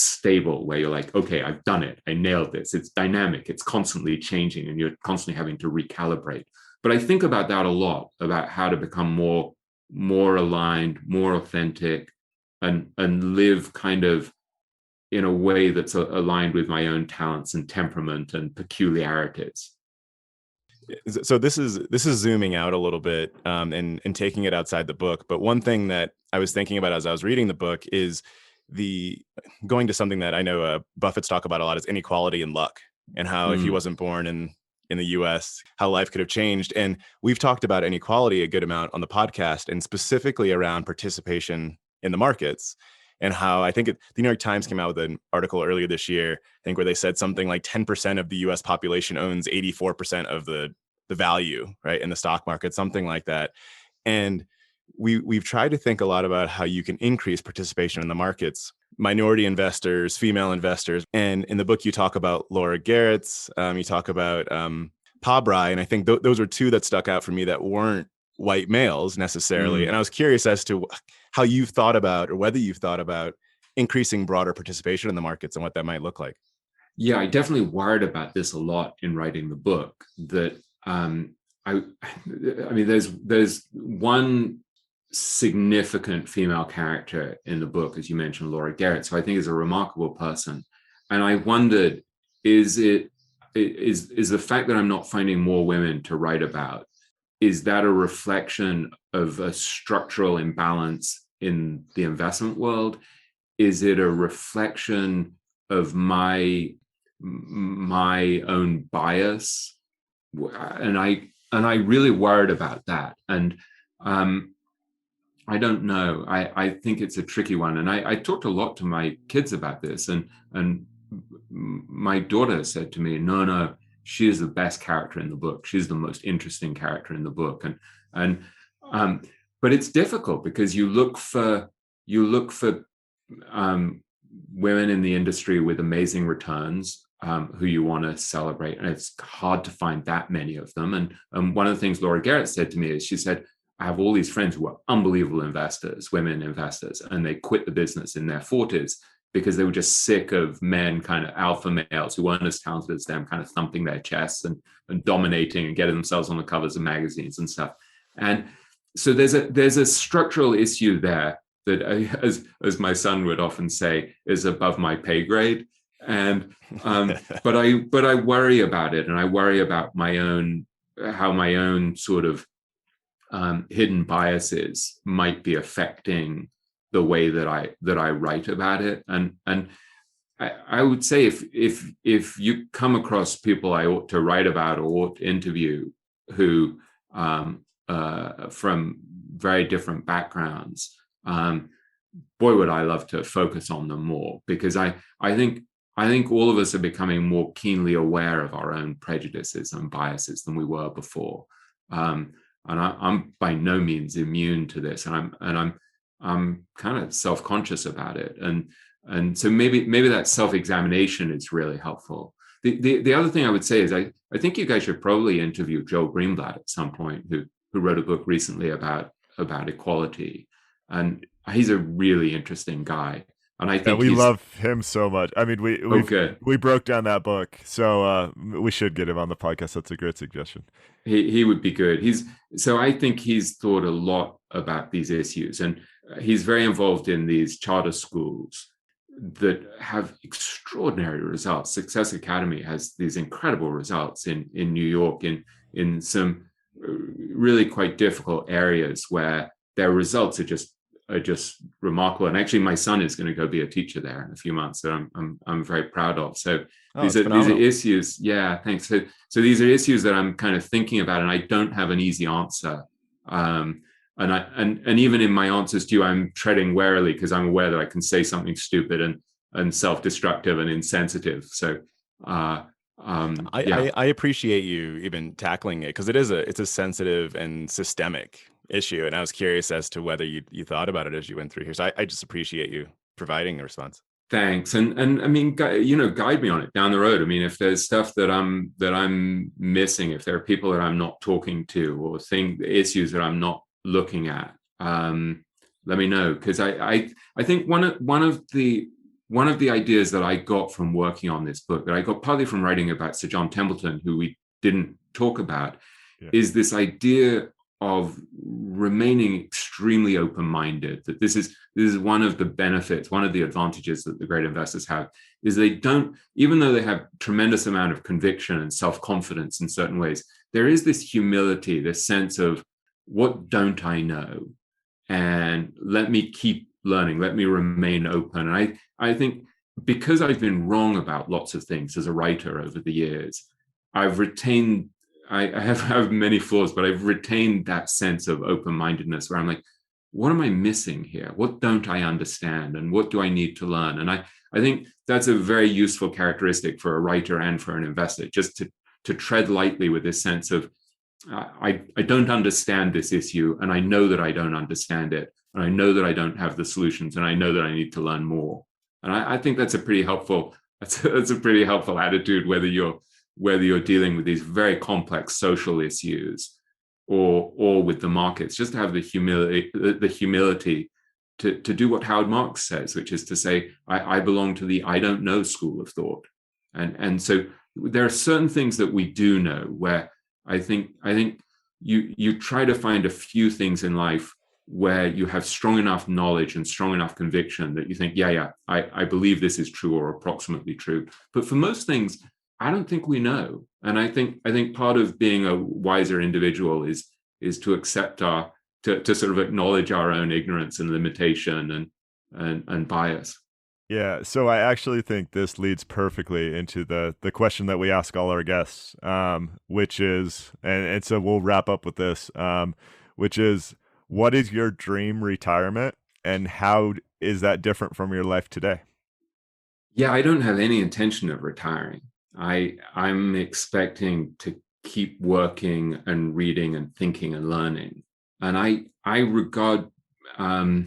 stable where you're like, okay, I've done it. I nailed this. It's dynamic. It's constantly changing and you're constantly having to recalibrate. But I think about that a lot, about how to become more aligned, more authentic, and live kind of in a way that's aligned with my own talents and temperament and peculiarities. So this is zooming out a little bit, and taking it outside the book. But one thing that I was thinking about as I was reading the book is the going to something that I know Buffett's talk about a lot is inequality and luck, and how if he wasn't born in the US, how life could have changed. And we've talked about inequality a good amount on the podcast, and specifically around participation in the markets. And how I think the New York Times came out with an article earlier this year, I think, where they said something like 10% of the US population owns 84% of the value, right, in the stock market, something like that. And we've tried to think a lot about how you can increase participation in the markets, minority investors, female investors. And in the book, you talk about Laura Garrett's, you talk about Pabrai, and I think those are two that stuck out for me that weren't white males necessarily. And I was curious as to how you've thought about, or whether you've thought about, increasing broader participation in the markets and what that might look like. Yeah, I definitely worried about this a lot in writing the book. That I mean, there's one significant female character in the book, as you mentioned, Laura Garrett, so I think is a remarkable person. And I wondered, is the fact that I'm not finding more women to write about, is that a reflection of a structural imbalance in the investment world? Is it a reflection of my own bias? And I really worried about that. And I don't know. I think it's a tricky one. And I talked a lot to my kids about this. And my daughter said to me, no, she is the best character in the book. She's the most interesting character in the book. But it's difficult because you look for women in the industry with amazing returns, who you want to celebrate. And it's hard to find that many of them. And one of the things Laura Garrett said to me is, she said, I have all these friends who are unbelievable investors, women investors, and they quit the business in their 40s because they were just sick of men, kind of alpha males who weren't as talented as them, kind of thumping their chests and dominating and getting themselves on the covers of magazines and stuff. And so there's a structural issue there that, as my son would often say, is above my pay grade. And but I worry about it, and I worry about how my own sort of hidden biases might be affecting the way that I write about it. And I would say, if you come across people I ought to write about or ought to interview who from very different backgrounds, boy, would I love to focus on them more, because I think all of us are becoming more keenly aware of our own prejudices and biases than we were before. And I'm by no means immune to this, and I'm kind of self-conscious about it, and so maybe that self-examination is really helpful. The other thing I would say is I think you guys should probably interview Joel Greenblatt at some point, who wrote a book recently about equality, and he's a really interesting guy. And I think we love him so much. I mean, we broke down that book, so we should get him on the podcast. That's a great suggestion. He would be good. So I think he's thought a lot about these issues, and he's very involved in these charter schools that have extraordinary results. Success Academy has these incredible results in New York, in some really quite difficult areas where their results are just remarkable. And actually, my son is going to go be a teacher there in a few months, that I'm very proud of. So these are issues. Yeah, thanks. So these are issues that I'm kind of thinking about, and I don't have an easy answer. And even in my answers to you, I'm treading warily, because I'm aware that I can say something stupid and self-destructive and insensitive. So I appreciate you even tackling it, because it's a sensitive and systemic issue, and I was curious as to whether you thought about it as you went through here. So I just appreciate you providing the response. Thanks, and I mean, guide me on it down the road. I mean, if there's stuff that I'm missing, if there are people that I'm not talking to, or issues that I'm not looking at, let me know, because I think one of the ideas that I got from working on this book, that I got partly from writing about Sir John Templeton, who we didn't talk about, is this idea of remaining extremely open-minded. That this is one of the benefits, one of the advantages that the great investors have, is they don't, even though they have tremendous amount of conviction and self-confidence in certain ways, there is this humility, this sense of what don't I know, and let me keep learning, let me remain open. And I think because I've been wrong about lots of things as a writer over the years, I've retained, I have many flaws, but I've retained that sense of open-mindedness where I'm like, what am I missing here? What don't I understand? And what do I need to learn? And I think that's a very useful characteristic for a writer and for an investor, just to tread lightly with this sense of, I don't understand this issue, and I know that I don't understand it, and I know that I don't have the solutions, and I know that I need to learn more. And I think that's a pretty helpful attitude, whether you're dealing with these very complex social issues or with the markets, just to have the humility to do what Howard Marks says, which is to say, I belong to the I don't know school of thought. And so there are certain things that we do know where I think you try to find a few things in life where you have strong enough knowledge and strong enough conviction that you think, I believe this is true or approximately true. But for most things, I don't think we know. And I think part of being a wiser individual is to accept to sort of acknowledge our own ignorance and limitation and bias. Yeah, so I actually think this leads perfectly into the question that we ask all our guests, which is, and so we'll wrap up with this, which is, what is your dream retirement, and how is that different from your life today? Yeah, I don't have any intention of retiring. I'm expecting to keep working and reading and thinking and learning. And I regard, I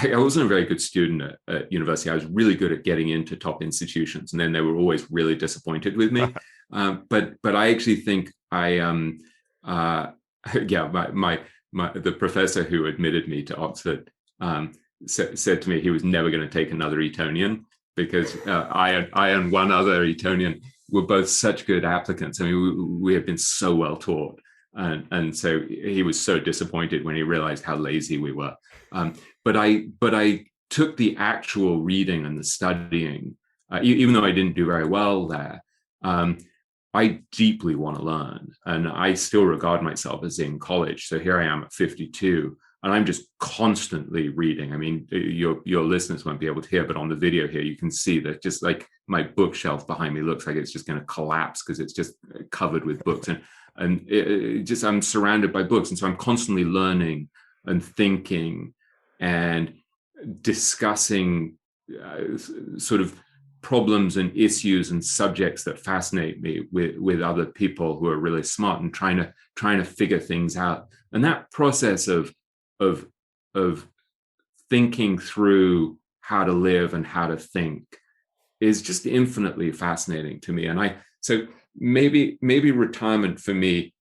wasn't a very good student at university. I was really good at getting into top institutions, and then they were always really disappointed with me. But I actually think the professor who admitted me to Oxford said to me he was never going to take another Etonian, because I and one other Etonian were both such good applicants. I mean, we had been so well taught. And so he was so disappointed when he realized how lazy we were. But I took the actual reading and the studying, even though I didn't do very well there. I deeply want to learn, and I still regard myself as in college. So here I am at 52, and I'm just constantly reading. I mean, your listeners won't be able to hear, but on the video here, you can see that just like my bookshelf behind me looks like it's just going to collapse because it's just covered with books. And I'm surrounded by books. And so I'm constantly learning and thinking and discussing sort of problems and issues and subjects that fascinate me with other people who are really smart, and trying to figure things out. And that process of thinking through how to live and how to think is just infinitely fascinating to me. And so maybe retirement for me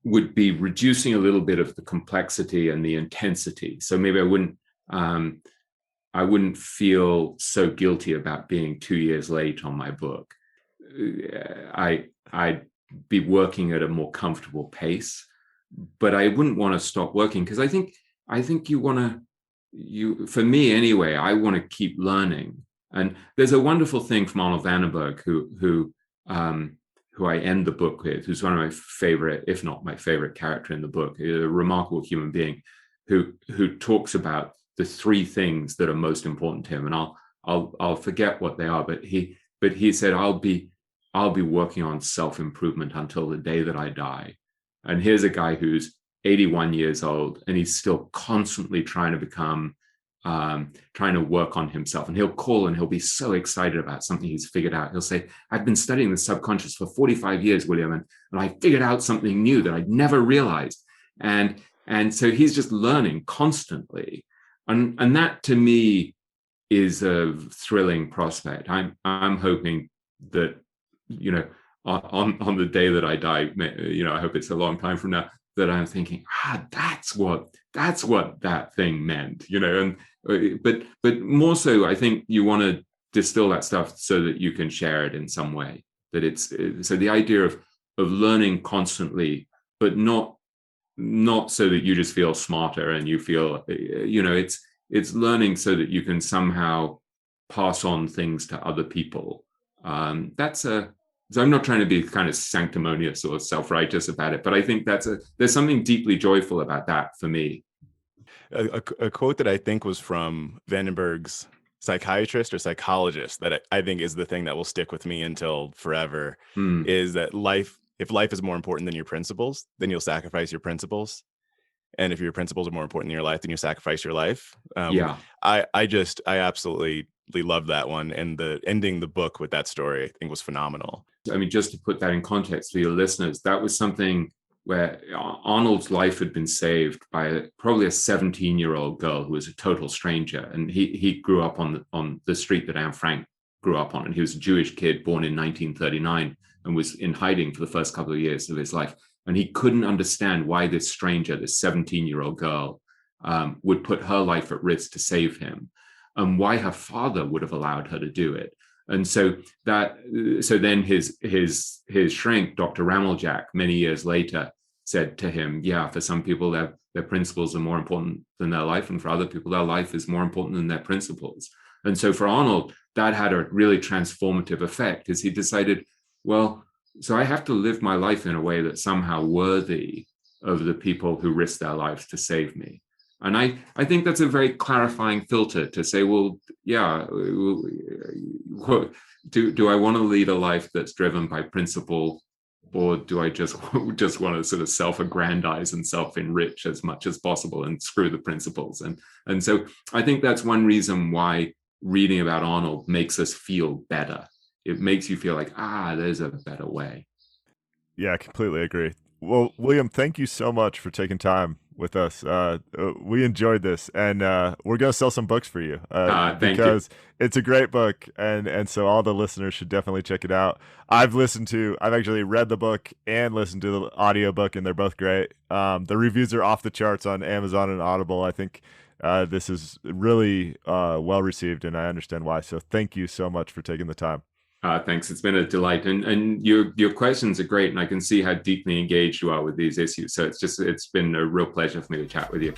would be reducing a little bit of the complexity and the intensity. So maybe I wouldn't feel so guilty about being 2 years late on my book. I'd be working at a more comfortable pace, but I wouldn't want to stop working, because I think for me anyway, I want to keep learning. And there's a wonderful thing from Arnold Vandenberg, who I end the book with, who's one of my favorite, if not my favorite character in the book, a remarkable human being who talks about the three things that are most important to him. And I'll forget what they are, but he said, I'll be working on self-improvement until the day that I die. And here's a guy who's 81 years old, and he's still constantly trying to work on himself. And he'll call and he'll be so excited about something he's figured out. He'll say, I've been studying the subconscious for 45 years, William, and I figured out something new that I'd never realized. And so he's just learning constantly. And that to me is a thrilling prospect. I'm hoping that, on the day that I die, I hope it's a long time from now, that I'm thinking, that's what that thing meant, and but more so, I think you want to distill that stuff so that you can share it in some way. That it's so the idea of learning constantly, but not so that you just feel smarter and you feel, it's learning so that you can somehow pass on things to other people. That's a So I'm not trying to be kind of sanctimonious or self-righteous about it, but I think there's something deeply joyful about that for me. A quote that I think was from Vandenberg's psychiatrist or psychologist that I think is the thing that will stick with me until forever is that if life is more important than your principles, then you'll sacrifice your principles. And if your principles are more important than your life, then you sacrifice your life. I absolutely love that one. And the ending the book with that story, I think, was phenomenal. I mean, just to put that in context for your listeners, that was something where Arnold's life had been saved by probably a 17-year-old girl who was a total stranger. And he grew up on the street that Anne Frank grew up on. And he was a Jewish kid born in 1939 and was in hiding for the first couple of years of his life. And he couldn't understand why this stranger, this 17-year-old girl, would put her life at risk to save him, and why her father would have allowed her to do it. And so then his shrink, Dr. Rameljak, many years later, said to him, yeah, for some people, their principles are more important than their life, and for other people, their life is more important than their principles. And so for Arnold, that had a really transformative effect, as he decided, well, so I have to live my life in a way that's somehow worthy of the people who risk their lives to save me. And I think that's a very clarifying filter to say, well, yeah, do I want to lead a life that's driven by principle, or do I just want to sort of self-aggrandize and self-enrich as much as possible and screw the principles? And so I think that's one reason why reading about Arnold makes us feel better. It makes you feel like, there's a better way. Yeah, I completely agree. Well, William, thank you so much for taking time with us. We enjoyed this, and we're going to sell some books for you because it's a great book, and so all the listeners should definitely check it out. I've actually read the book and listened to the audiobook, and they're both great. The reviews are off the charts on Amazon and Audible. I think this is really well received, and I understand why. So thank you so much for taking the time. Thanks. It's been a delight. And your questions are great. And I can see how deeply engaged you are with these issues. So it's been a real pleasure for me to chat with you.